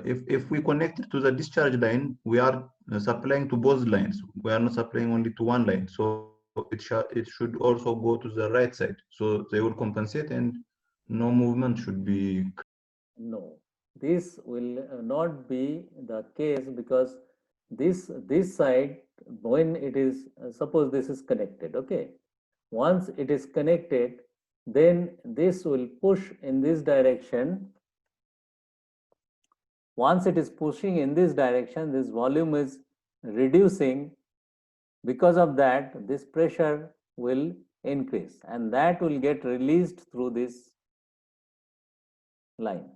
if we connect it to the discharge line, we are supplying to both lines. We are not supplying only to one line. So it should also go to the right side. So they will compensate and no movement should be. No, this will not be the case, because this side, when it is suppose this is connected, okay, once it is connected, then this will push in this direction. Once it is pushing in this direction, this volume is reducing. Because of that, this pressure will increase, and that will get released through this line.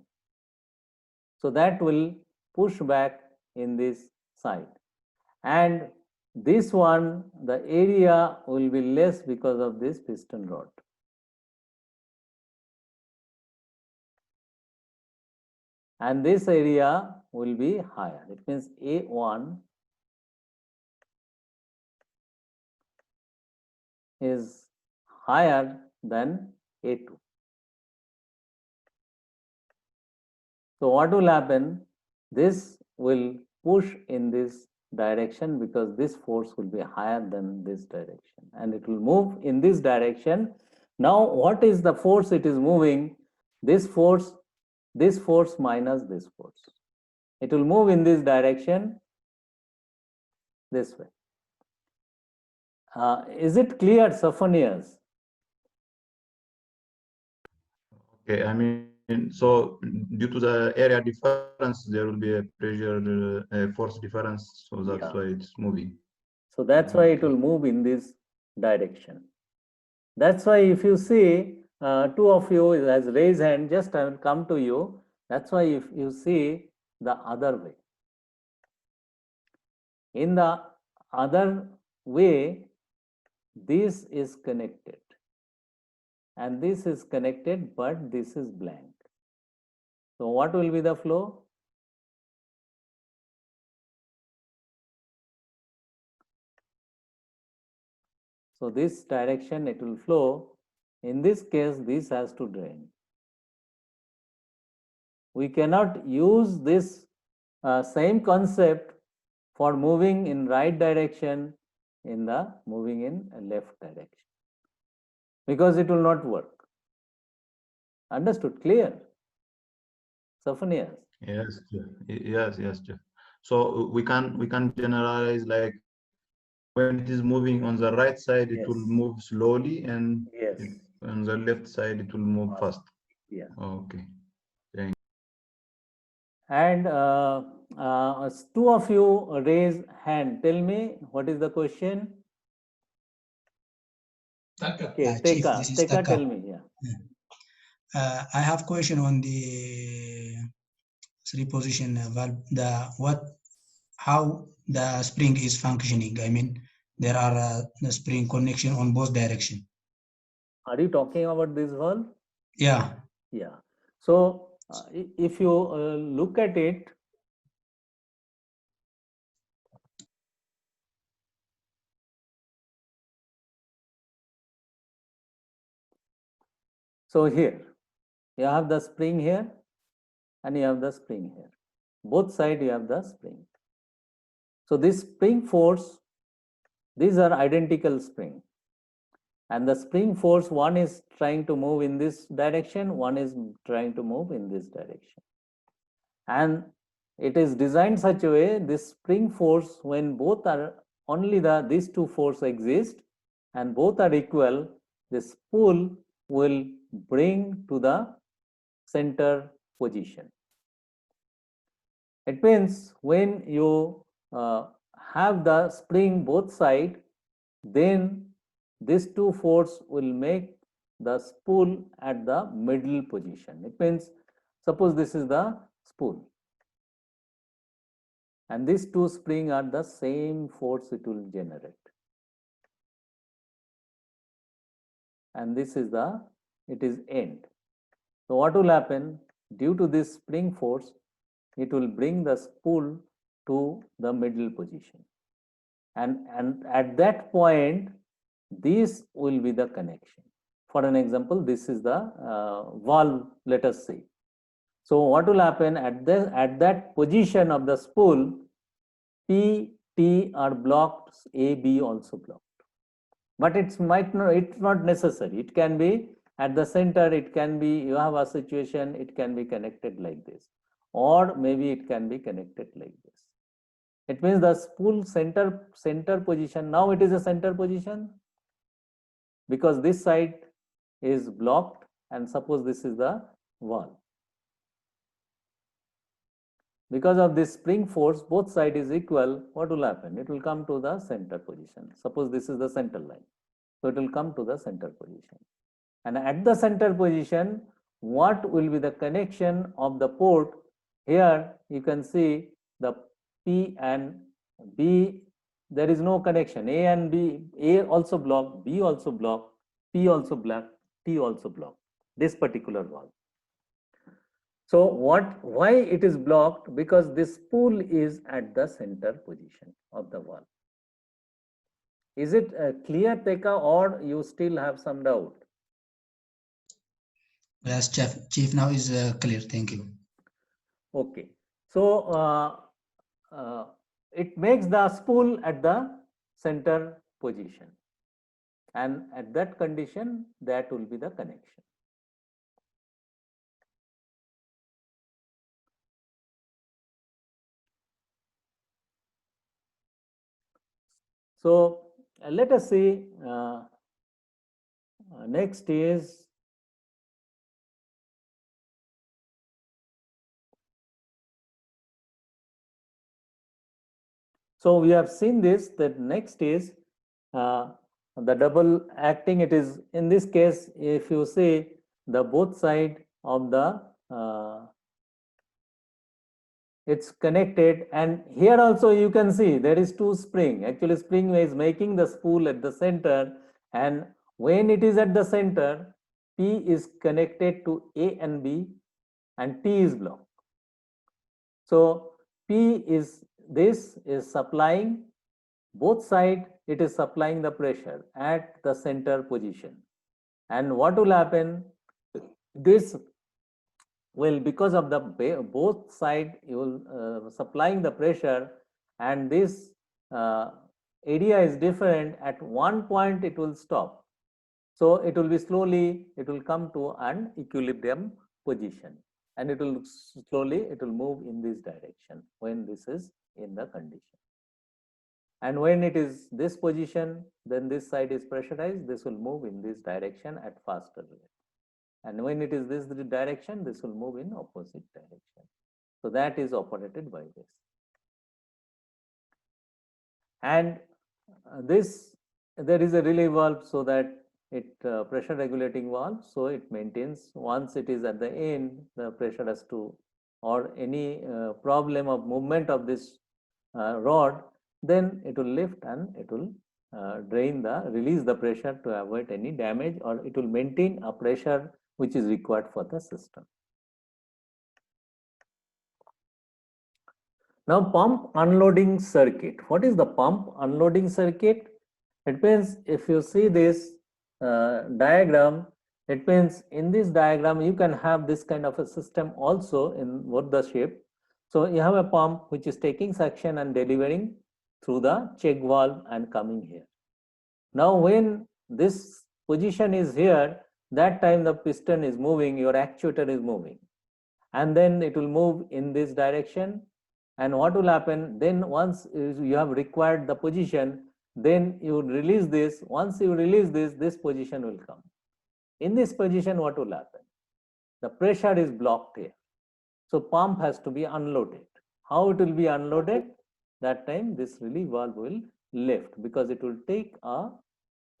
So that will push back in this side, and this one, the area will be less because of this piston rod. And this area will be higher. It means A1 is higher than A2. So what will happen? This will push in this direction, because this force will be higher than this direction, and it will move in this direction. Now, what is the force it is moving? This force minus this force. It will move in this direction, this way. Is it clear, Sophonius? Okay, I mean, so due to the area difference, there will be a pressure, force difference. So that's Yeah. why it's moving. So that's why it will move in this direction. That's why if you see, two of you has raised hand, just I will come to you. That's why if you see the other way. In the other way, this is connected, and this is connected, but this is blank. So what will be the flow? So this direction it will flow. In this case, this has to drain. We cannot use this same concept for moving in right direction in the moving in left direction. because it will not work. Understood? Clear? Sophonias? Yes, Jeff. Yes, Jeff. So we can generalize like when it is moving on the right side, it will Yes. move slowly, and Yes. on the left side, it will move fast. Yeah. Okay. And two of you raise hand. Tell me what is the question? Okay, Chief, this is Teka, Taka. tell me. Yeah. I have question on the three position valve. How the spring is functioning. I mean, there are the spring connection on both direction. Are you talking about this valve? Yeah. Yeah. So if you look at it, so here you have the spring here and you have the spring here. Both sides you have the spring. So this spring force, these are identical spring. And the spring force, one is trying to move in this direction, one is trying to move in this direction. And it is designed such a way, this spring force, when both are only these two forces exist and both are equal, this pull will bring to the center position. It means when you have the spring both side, then these two forces will make the spool at the middle position. It means suppose this is the spool and these two spring are the same force it will generate. And this is it is end. So what will happen? Due to this spring force, it will bring the spool to the middle position. And at that point, this will be the connection. For an example, this is the valve, let us say. So what will happen at that position of the spool, P, T are blocked, A, B also blocked. But it's not necessary. It can be at the center, it can be, you have a situation, it can be connected like this. Or maybe it can be connected like this. It means the spool center position, now it is a center position because this side is blocked and suppose this is the valve. Because of this spring force, both side is equal, what will happen? It will come to the center position. Suppose this is the center line. So it will come to the center position. And at the center position, what will be the connection of the port? Here you can see the P and B, there is no connection. A and B, A also blocked, B also blocked, P also blocked, T also blocked, this particular valve. So why it is blocked? Because this spool is at the center position of the valve. Is it clear, Teka, or you still have some doubt? Yes, Chief, now is clear. Thank you. Okay. So it makes the spool at the center position. And at that condition, that will be the connection. So let us see, next is so we have seen this, that next is the double acting. It is in this case, if you see the both side of the it's connected, and here also you can see there is two spring. Actually spring is making the spool at the center, and when it is at the center, P is connected to A and B and T is blocked. So P is, this is supplying both side, it is supplying the pressure at the center position. And what will happen? This will, because of the both side you will supplying the pressure, and this area is different, at one point it will stop. So it will be slowly, it will come to an equilibrium position, and it will slowly, it will move in this direction when this is in the condition. And when it is this position, then this side is pressurized, this will move in this direction at faster rate. And when it is this direction, this will move in opposite direction. So that is operated by this. And this, there is a relay valve, so that it pressure regulating valve, so it maintains, once it is at the end, the pressure has to, or any problem of movement of this rod, then it will lift and it will release the pressure to avoid any damage, or it will maintain a pressure which is required for the system. Now, pump unloading circuit. What is the pump unloading circuit? It means, if you see this diagram, it means in this diagram you can have this kind of a system also in both the shape. So you have a pump which is taking suction and delivering through the check valve and coming here. Now when this position is here, that time the piston is moving, your actuator is moving, and then it will move in this direction. And what will happen then, once you have required the position, then you release this. Once you release this, this position will come. In this position, what will happen? The pressure is blocked here. So pump has to be unloaded. How it will be unloaded? That time this relief valve will lift, because it will take a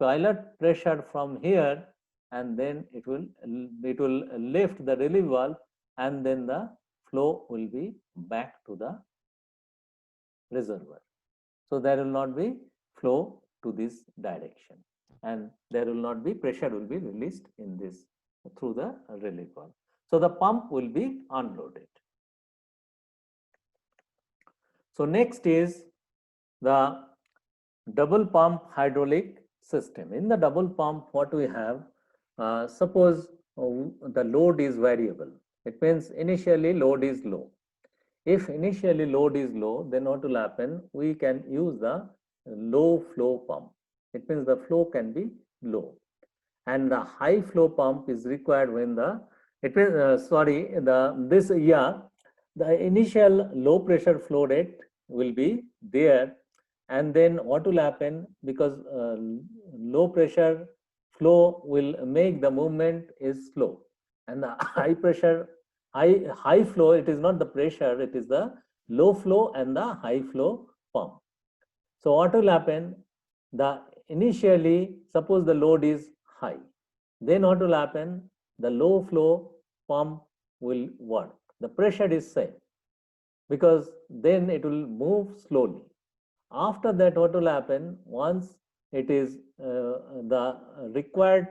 pilot pressure from here, and then it will lift the relief valve, and then the flow will be back to the reservoir. So there will not be flow to this direction, and there will not be pressure will be released in this through the relief valve. So the pump will be unloaded. So next is the double pump hydraulic system. In the double pump, what we have, suppose the load is variable. It means initially load is low. If initially load is low, then what will happen? We can use the low flow pump. It means the flow can be low, and the high flow pump is required when the the initial low pressure flow rate will be there, and then what will happen, because low pressure flow will make the movement is slow, and the high pressure high flow, it is not the pressure, it is the low flow and the high flow pump. So what will happen, the initially suppose the load is high, then what will happen, the low flow pump will work, the pressure is same, because then it will move slowly. After that, what will happen, once it is the required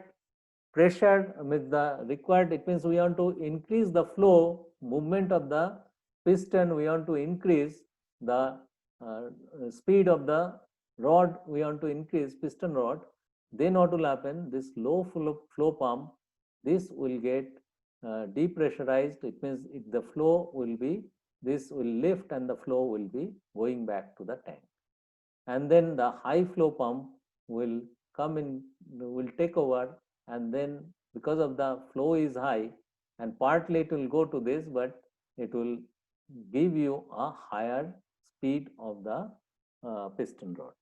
pressure with the required, it means we want to increase the flow movement of the piston, we want to increase the speed of the rod, we want to increase piston rod, then what will happen, this low flow pump, this will get depressurized. It means the flow will be, this will lift and the flow will be going back to the tank, and then the high flow pump will come in, will take over, and then because of the flow is high, and partly it will go to this, but it will give you a higher speed of the piston rod.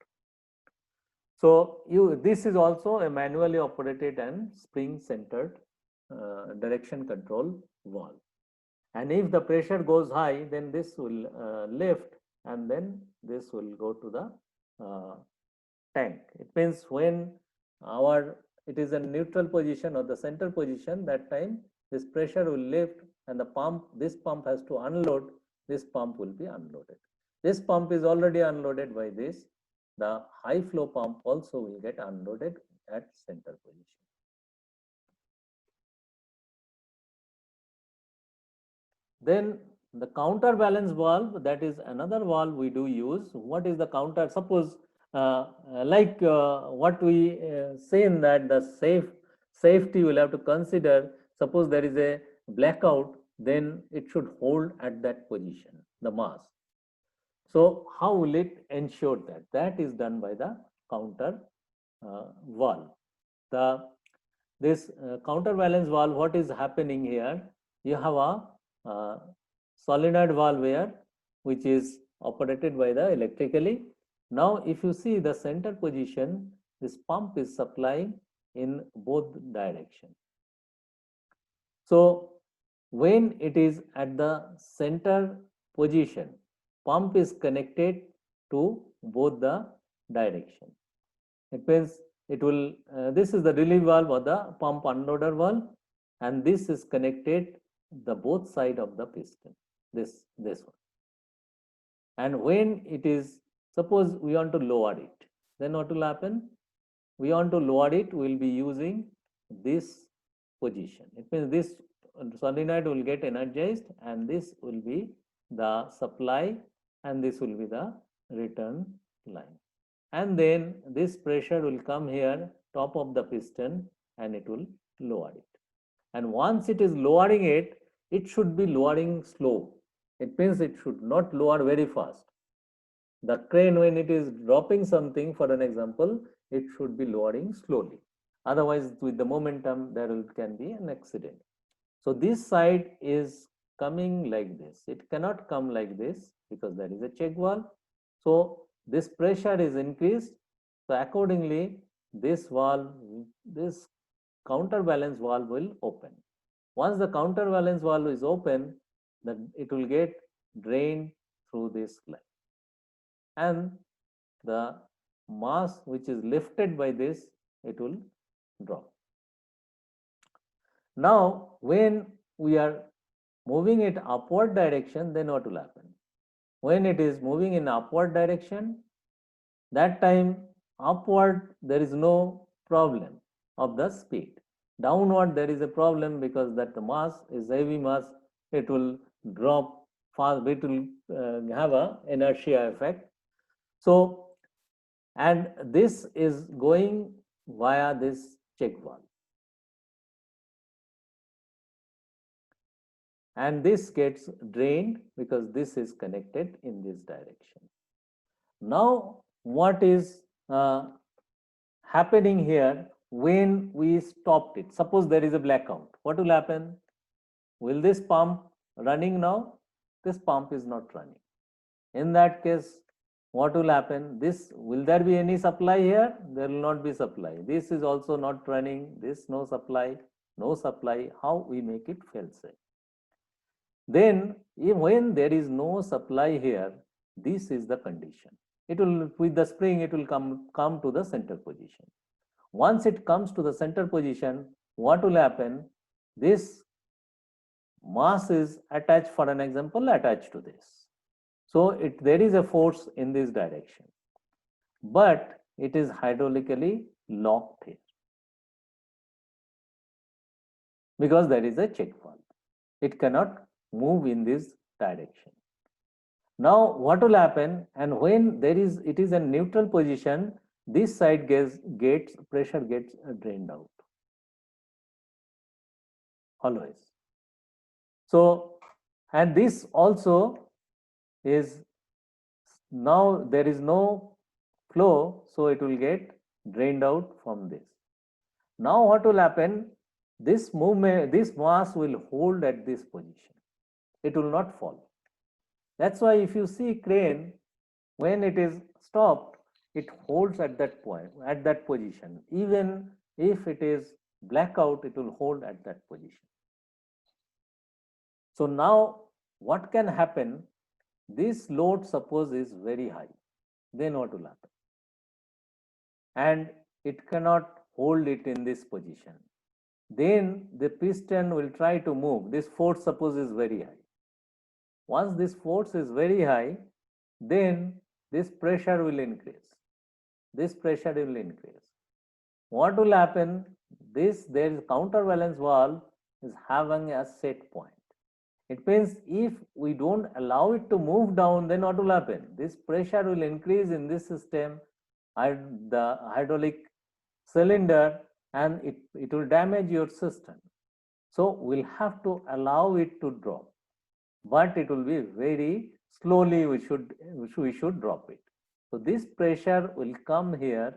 So this is also a manually operated and spring centered direction control valve. And if the pressure goes high, then this will lift, and then this will go to the tank. It means when it is a neutral position or the center position, that time this pressure will lift, and the pump, this pump has to unload, this pump will be unloaded. This pump is already unloaded by this. The high flow pump also will get unloaded at center position. Then the counterbalance valve, that is another valve we do use. What is the counter? Suppose what we say in that the safety will have to consider. Suppose there is a blackout, then it should hold at that position, the mass. So how will it ensure that? That is done by the counter valve. The this counterbalance valve, what is happening here? You have a solenoid valve here, which is operated by the electrically. Now, if you see the center position, this pump is supplying in both directions. So, when it is at the center position, pump is connected to both the direction. It means it will, this is the relief valve or the pump unloader valve, and this is connected the both side of the piston, this one. And when it is, suppose we want to lower it, then what will happen? We want to lower it, we will be using this position. It means this solenoid will get energized, and this will be the supply, and this will be the return line. And then this pressure will come here, top of the piston, and it will lower it. And once it is lowering it, it should be lowering slow. It means it should not lower very fast. The crane, when it is dropping something, for an example, it should be lowering slowly. Otherwise, with the momentum, there can be an accident. So this side is coming like this. It cannot come like this because there is a check valve. So this pressure is increased. So accordingly, this valve, this counterbalance valve will open. Once the counterbalance valve is open, then it will get drained through this line. And the mass which is lifted by this, it will drop. Now, when we are moving it upward direction, then what will happen? When it is moving in upward direction, that time upward there is no problem of the speed. Downward there is a problem because that the mass is heavy mass, it will drop fast, it will have a inertia effect. So, and this is going via this check valve. And this gets drained because this is connected in this direction. Now, what is happening here when we stopped it? Suppose there is a blackout. What will happen? Will this pump running now? This pump is not running. In that case, what will happen? This, will there be any supply here? There will not be supply. This is also not running. This no supply, no supply. How we make it fail safe? Then, when there is no supply here, this is the condition. It will, with the spring, it will come to the center position. Once it comes to the center position, what will happen? This mass is attached, for an example, attached to this. So there is a force in this direction, but it is hydraulically locked here because there is a check valve. It cannot move in this direction. Now, what will happen? And when there is, it is a neutral position, this side gets pressure gets drained out always. So, and this also is, now there is no flow, so it will get drained out from this. Now what will happen? This movement, this mass will hold at this position. It will not fall. That's why if you see crane, when it is stopped, it holds at that point, at that position. Even if it is blackout, it will hold at that position. So now what can happen? This load, suppose, is very high. Then what will happen? And it cannot hold it in this position. Then the piston will try to move. This force, suppose, is very high. Once this force is very high, then this pressure will increase. This pressure will increase. What will happen? This, there is counterbalance valve is having a set point. It means if we don't allow it to move down, then what will happen? This pressure will increase in this system, the hydraulic cylinder, and it will damage your system. So we'll have to allow it to drop, but it will be very slowly. We should drop it. So this pressure will come here,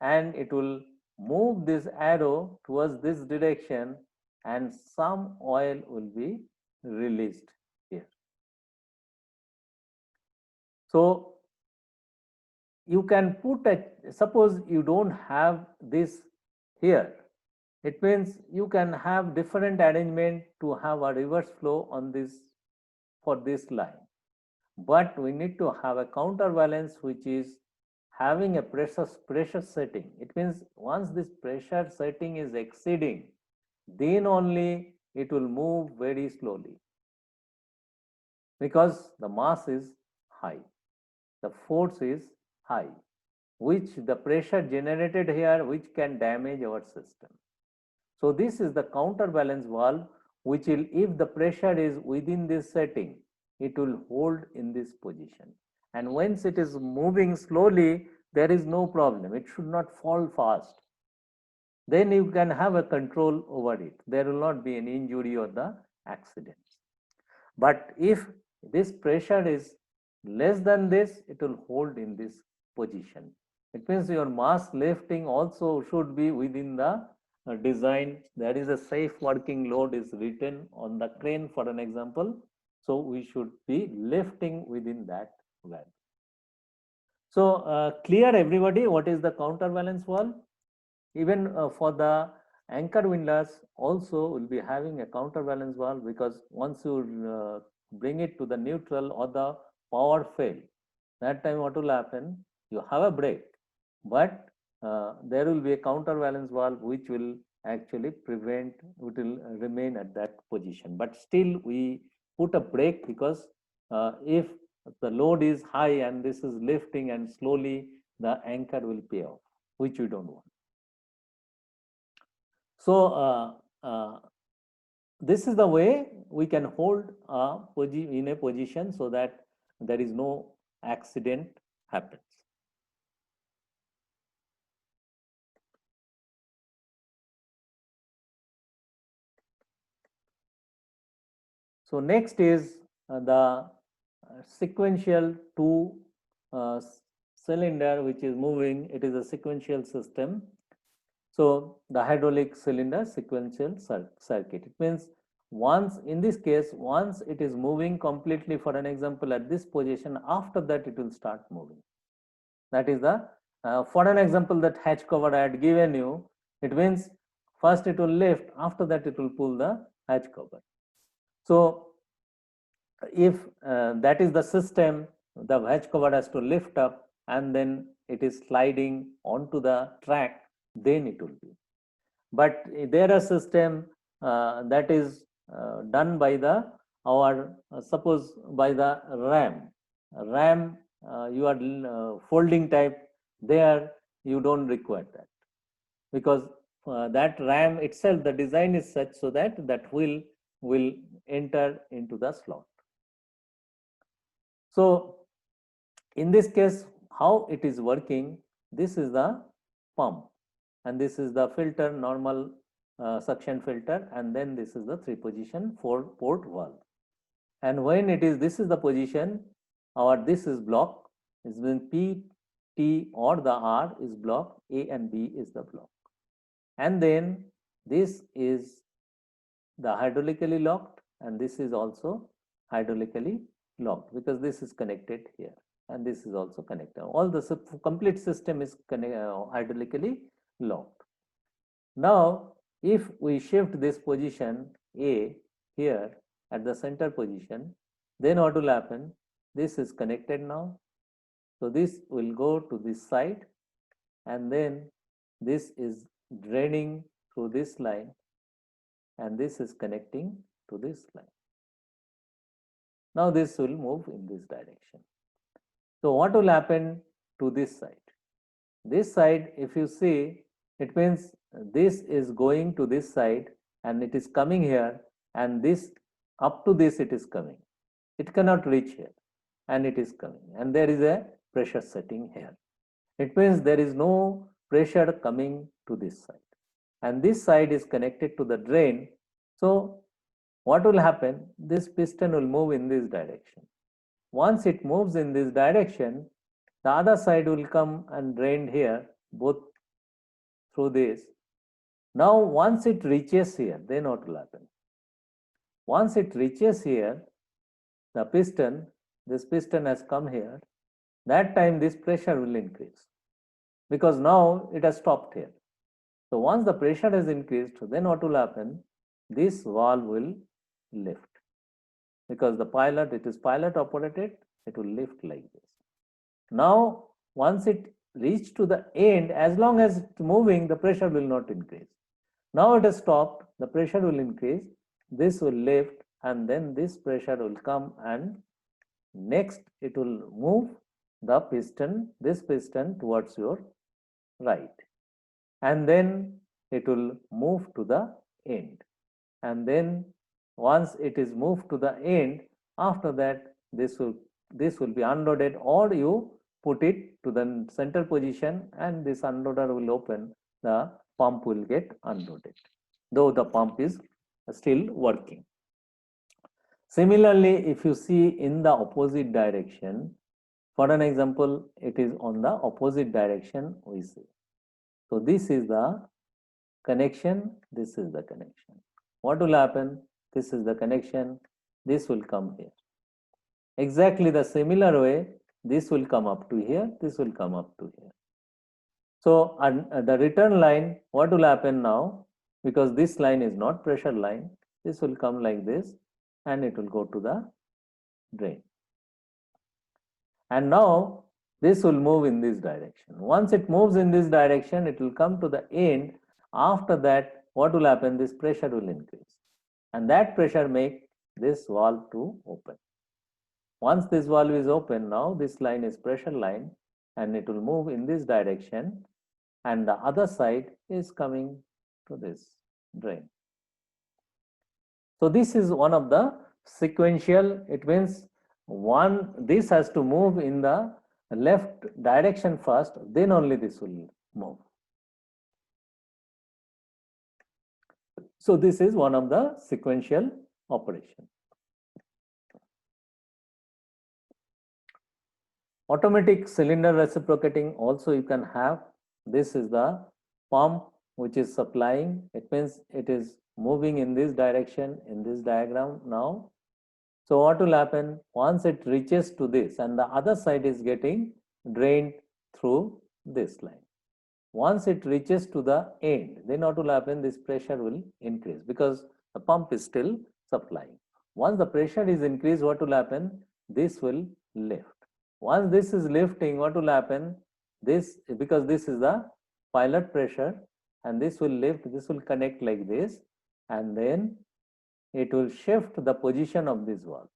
and it will move this arrow towards this direction and some oil will be released here. So you can put a, suppose you don't have this here, it means you can have different arrangement to have a reverse flow on this for this line. But we need to have a counterbalance which is having a pressure setting. It means once this pressure setting is exceeding, then only it will move very slowly because the mass is high, the force is high, which the pressure generated here which can damage our system. So this is the counterbalance valve which will, if the pressure is within this setting, it will hold in this position. And once it is moving slowly, there is no problem. It should not fall fast. Then you can have a control over it. There will not be any injury or the accidents. But if this pressure is less than this, it will hold in this position. It means your mass lifting also should be within the design. There is a safe working load is written on the crane for an example. So we should be lifting within that valve. So clear everybody what is the counterbalance valve? Even for the anchor windlass also will be having a counterbalance valve, because once you bring it to the neutral or the power fail, that time what will happen? You have a brake, but there will be a counterbalance valve which will actually prevent, it will remain at that position. But still we put a brake because if the load is high and this is lifting and slowly the anchor will pay off, which we don't want. So this is the way we can hold in a position so that there is no accident happens. So next is the sequential two cylinder which is moving. It is a sequential system. So the hydraulic cylinder sequential circuit. It means once, in this case, once it is moving completely, for an example, at this position, after that it will start moving. That is the, for an example, that hatch cover I had given you, it means first it will lift, after that it will pull the hatch cover. So if that is the system, the hatch cover has to lift up and then it is sliding onto the track, then it will be. But there are system that is done by the suppose by the ram you are folding type, there you don't require that, because that ram itself, the design is such so that that wheel will enter into the slot. So in this case, how it is working, this is the pump and this is the filter, normal suction filter, and then this is the 3-position 4-port valve. And when it is, this is the position, or this is block, is when P, T or the R is block, A and B is the block. And then this is the hydraulically locked, and this is also hydraulically locked because this is connected here and this is also connected. All the complete system is hydraulically locked. Now if we shift this position A here at the center position, then what will happen? This is connected now, so this will go to this side and then this is draining through this line and this is connecting to this line. Now this will move in this direction. So what will happen to this side? This side, if you see, it means this is going to this side and it is coming here, and this up to this it is coming. It cannot reach here and it is coming, and there is a pressure setting here. It means there is no pressure coming to this side, and this side is connected to the drain. So what will happen? This piston will move in this direction. Once it moves in this direction, the other side will come and drain here, both through this. Now, once it reaches here, then what will happen? Once it reaches here, the piston, this piston has come here, that time this pressure will increase because now it has stopped here. So once the pressure has increased, then what will happen? This valve will lift because the pilot, it is pilot operated, it will lift like this. Now, once it reaches to the end, as long as it's moving, the pressure will not increase. Now it has stopped, the pressure will increase, this will lift, and then this pressure will come, and next it will move the piston, this piston towards your right, and then it will move to the end, and then once it is moved to the end, after that this will be unloaded, or you put it to the center position and this unloader will open, the pump will get unloaded, though the pump is still working. Similarly, if you see in the opposite direction, for an example, it is on the opposite direction we see. So this is the connection, this is the connection. What will happen? This is the connection, this will come here. Exactly the similar way, this will come up to here, this will come up to here. So the return line, what will happen now? Because this line is not pressure line, this will come like this and it will go to the drain. And now this will move in this direction. Once it moves in this direction, it will come to the end. After that, what will happen? This pressure will increase. And that pressure make this valve to open. Once this valve is open, now this line is pressure line and it will move in this direction, and the other side is coming to this drain. So this is one of the sequential, it means this has to move in the left direction first, then only this will move. So this is one of the sequential operation. Automatic cylinder reciprocating also you can have. This is the pump which is supplying, it means it is moving in this direction in this diagram now. So what will happen? Once it reaches to this and the other side is getting drained through this line. Once it reaches to the end, then what will happen? This pressure will increase because the pump is still supplying. Once the pressure is increased, what will happen? This will lift. Once this is lifting, what will happen? This, because this is the pilot pressure, and this will lift, this will connect like this, and then it will shift the position of this valve.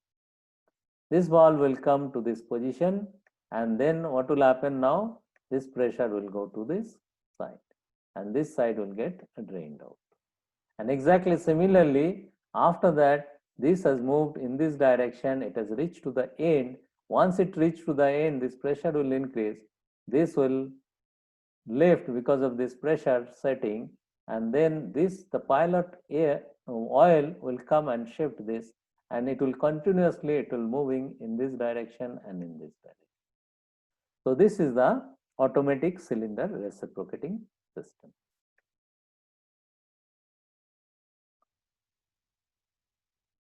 This valve will come to this position, and then what will happen now? This pressure will go to this side, and this side will get drained out. And exactly similarly, after that, this has moved in this direction, it has reached to the end. Once it reaches to the end, this pressure will increase, this will lift because of this pressure setting, and then this, the pilot oil will come and shift this, and it will continuously, it will moving in this direction and in this direction. So this is the automatic cylinder reciprocating system.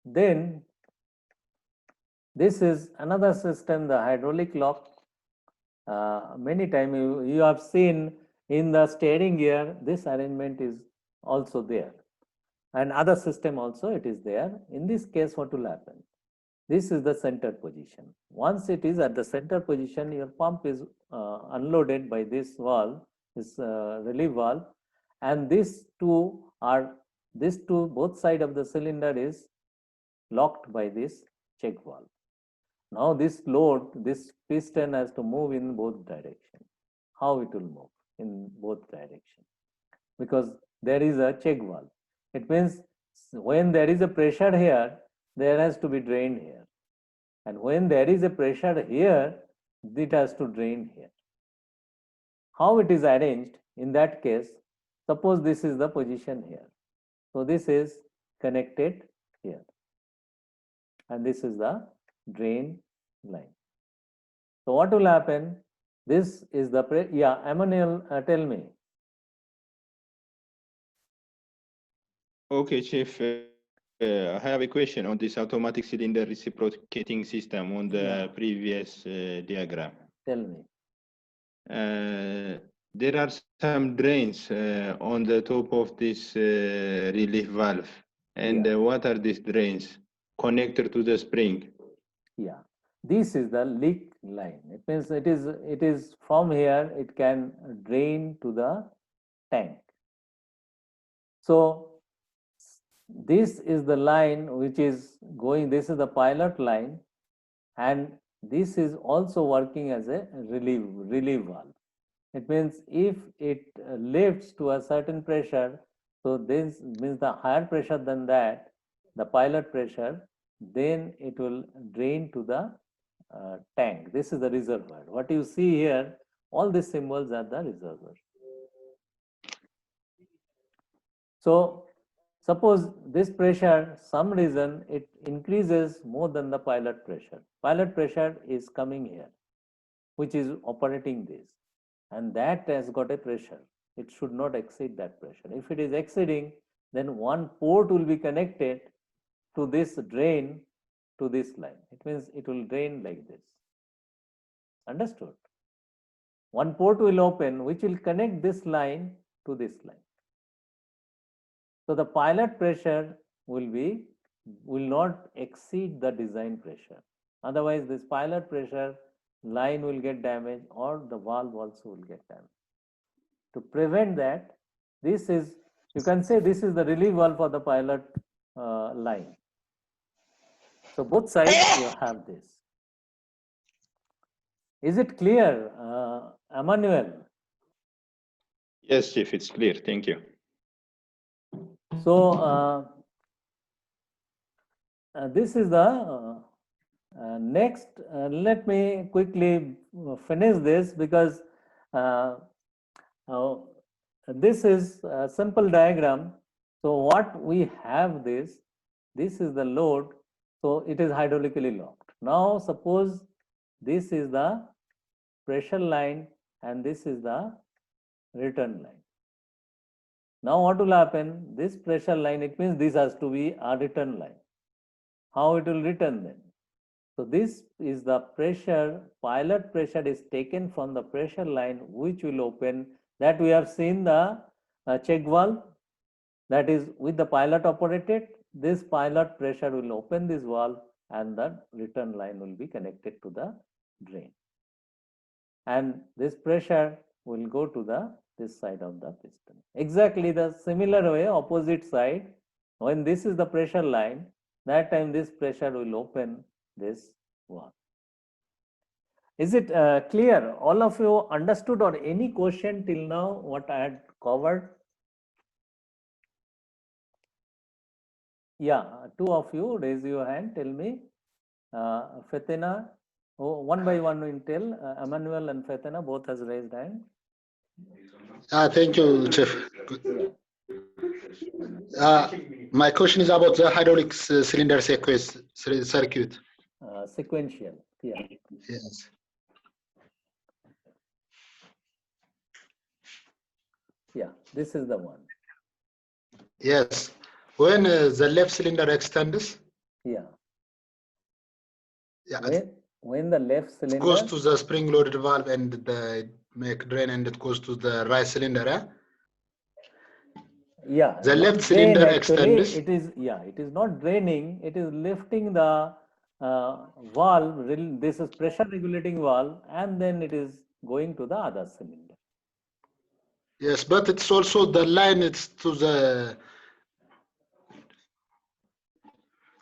Then this is another system, the hydraulic lock. Many times you have seen in the steering gear, this arrangement is also there, and other system also it is there. In this case, what will happen? This is the center position. Once it is at the center position, your pump is unloaded by this valve, this relief valve, and these two, both side of the cylinder is locked by this check valve. Now this load, this piston has to move in both directions. How it will move in both directions? Because there is a check valve. It means when there is a pressure here, there has to be drain here. And when there is a pressure here, it has to drain here. How it is arranged? In that case, suppose this is the position here. So this is connected here. And this is the drain line. So what will happen? This is the, Emmanuel, tell me. Okay, Chief. I have a question on this automatic cylinder reciprocating system on the Yeah. previous diagram. Tell me. There are some drains on the top of this relief valve. And Yeah. what are these drains? Connected to the spring. Yeah, this is the leak line. It means it is from here it can drain to the tank. So this is the line which is going, this is the pilot line, and this is also working as a relief valve. It means if it lifts to a certain pressure, so this means the higher pressure than that, the pilot pressure, then it will drain to the tank. This is the reservoir. What you see here, all these symbols are the reservoir. So suppose this pressure, some reason it increases more than the pilot pressure. Pilot pressure is coming here, which is operating this, and that has got a pressure. It should not exceed that pressure. If it is exceeding, then one port will be connected to this drain to this line. It means it will drain like this. Understood? One port will open which will connect this line to this line. So the pilot pressure will not exceed the design pressure. Otherwise, this pilot pressure line will get damaged or the valve also will get damaged. To prevent that, this is, you can say this is the relief valve for the pilot line. So both sides you have this. Is it clear, Emmanuel? Yes, Chief, it's clear. Thank you. So this is the next. Let me quickly finish this because this is a simple diagram. So what we have this is the load. So it is hydraulically locked. Now suppose this is the pressure line and this is the return line. Now what will happen? This pressure line, it means this has to be a return line. How it will return then? So this is the pressure, pilot pressure is taken from the pressure line which will open, that we have seen the check valve, that is with the pilot operated. This pilot pressure will open this valve and the return line will be connected to the drain. And this pressure will go to this side of the piston. Exactly the similar way, opposite side, when this is the pressure line, that time this pressure will open this valve. Is it clear? All of you understood or any question till now what I had covered? Yeah, two of you raise your hand, tell me. Fatina, one by one will tell. Emmanuel and Fatina both has raised hand. Thank you, Chief. My question is about the hydraulic cylinder circuit. Sequential, yeah. Yes. Yeah, this is the one. Yes. When the left cylinder extends, yeah. Yeah. When the left cylinder goes to the spring-loaded valve and the make drain, and it goes to the right cylinder. Yeah. The left cylinder extends. It is, yeah, it is not draining. It is lifting the valve. This is pressure regulating valve, and then it is going to the other cylinder. Yes, but it's also the line. It's to the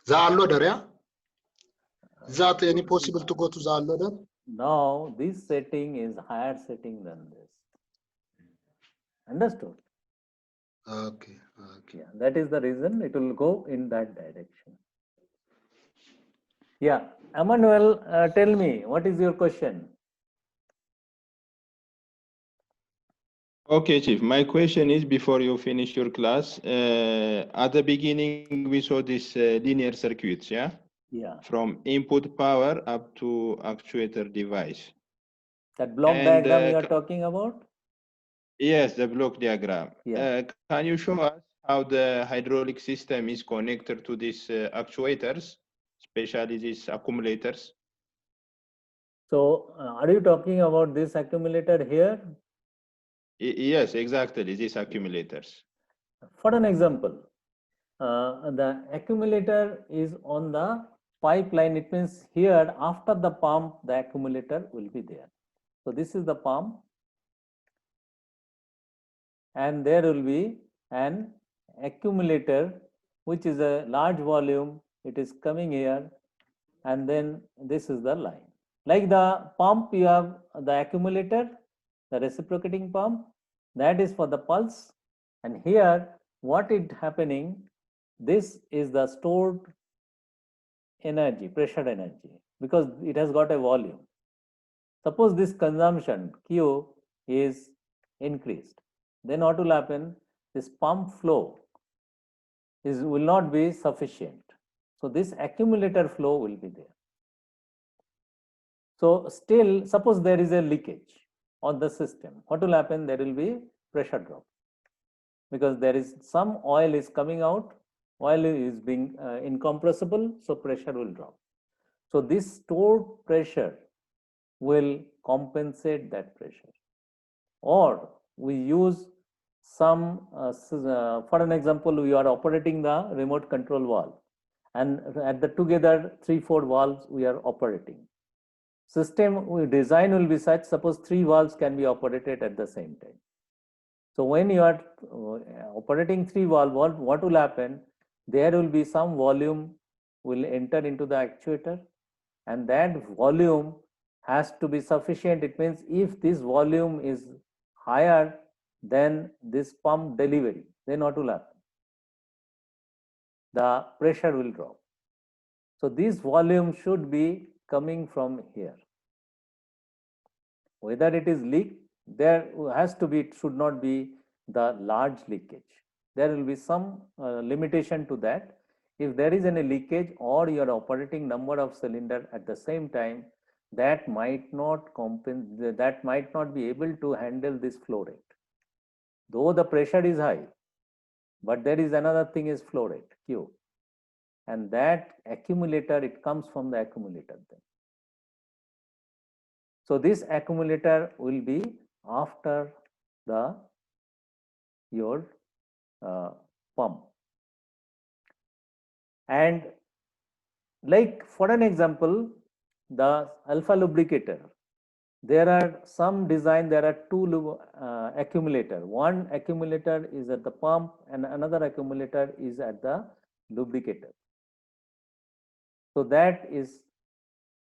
unloader. Yeah. Is that any possible to go to the unloader? Now this setting is higher setting than this. Understood? Okay. Yeah, that is the reason it will go in that direction. Yeah, Emmanuel, tell me, what is your question? Okay, Chief. My question is, before you finish your class, at the beginning we saw this linear circuits, yeah? Yeah. From input power up to actuator device. That block diagram you are talking about? Yes, the block diagram. Yeah. Can you show us how the hydraulic system is connected to these actuators, especially these accumulators. So are you talking about this accumulator here? Yes, exactly, these accumulators. For an example, the accumulator is on the pipeline. It means here after the pump, the accumulator will be there. So this is the pump, and there will be an accumulator, which is a large volume. It is coming here, and then this is the line. Like the pump, you have the accumulator, the reciprocating pump, that is for the pulse. And here, what is happening, this is the stored energy, pressure energy, because it has got a volume. Suppose this consumption Q is increased, then what will happen? This pump flow will not be sufficient. So this accumulator flow will be there. So still, suppose there is a leakage on the system, what will happen? There will be pressure drop, because there is some oil is coming out, oil is being incompressible, so pressure will drop. So this stored pressure will compensate that pressure. Or we use some, for an example, we are operating the remote control valve, and at the together 3-4 valves we are operating. System design will be such, suppose 3 valves can be operated at the same time. So when you are operating 3 valve, what will happen? There will be some volume will enter into the actuator, and that volume has to be sufficient. It means if this volume is higher than this pump delivery, then what will happen? The pressure will drop. So this volume should be coming from here. Whether it is leak, there has to be, it should not be the large leakage. There will be some limitation to that. If there is any leakage, or you are operating number of cylinder at the same time, that might not compensate, that might not be able to handle this flow rate. Though the pressure is high, but there is another thing is flow rate, Q. And that accumulator, it comes from the accumulator then. So this accumulator will be after the your pump. And like for an example, the alpha lubricator, there are some design, there are 2 accumulator. One accumulator is at the pump and another accumulator is at the lubricator. So that is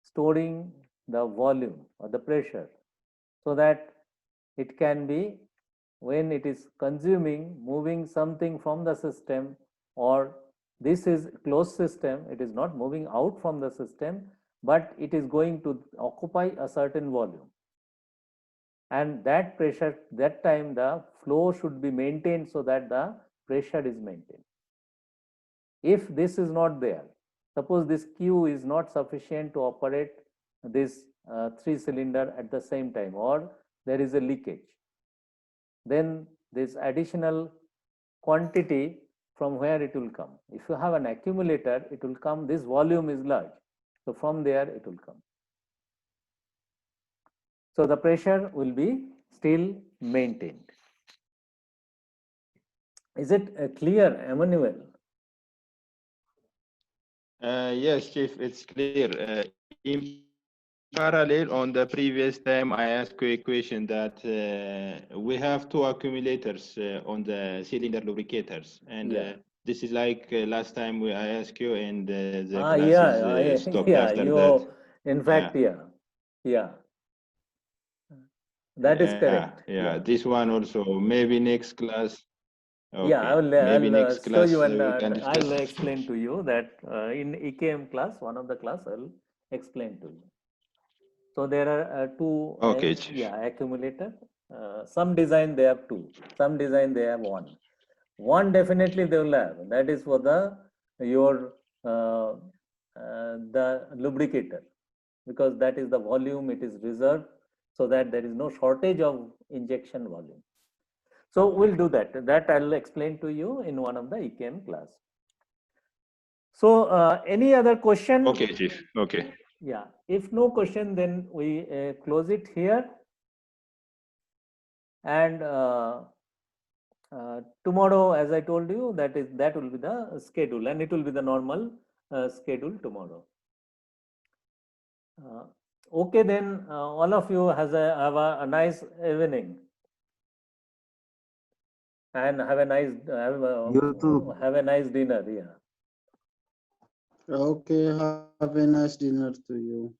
storing the volume or the pressure, so that it can be, when it is consuming, moving something from the system, or this is closed system, it is not moving out from the system, but it is going to occupy a certain volume. And that pressure, that time the flow should be maintained so that the pressure is maintained. If this is not there, suppose this Q is not sufficient to operate this 3 cylinder at the same time, or there is a leakage, then this additional quantity, from where it will come? If you have an accumulator, it will come, this volume is large, so from there it will come. So the pressure will be still maintained. Is it clear, Emmanuel? Yes, Chief, it's clear. In parallel, on the previous time, I asked you a question that we have 2 accumulators on the cylinder lubricators, and this is like last time I asked you, and the class is stopped after that. In fact, yeah. That is correct. Yeah, this one also, maybe next class. Okay. Yeah, Maybe next show class you, and we can discuss. I'll explain to you that in EKM class, one of the class, I'll explain to you. So there are 2 Okay, accumulator. Some design they have 2, some design they have 1. One definitely they will have, that is for the your the lubricator, because that is the volume, it is reserved, so that there is no shortage of injection volume. So we'll do that. That I'll explain to you in one of the EKM class. So any other question? Okay, Chief. Okay. Yeah. If no question, then we close it here. And tomorrow, as I told you, that will be the schedule, and it will be the normal schedule tomorrow. Okay, then all of you have a nice evening, and have a nice You too. have a nice dinner. Yeah. Okay, have a nice dinner to you.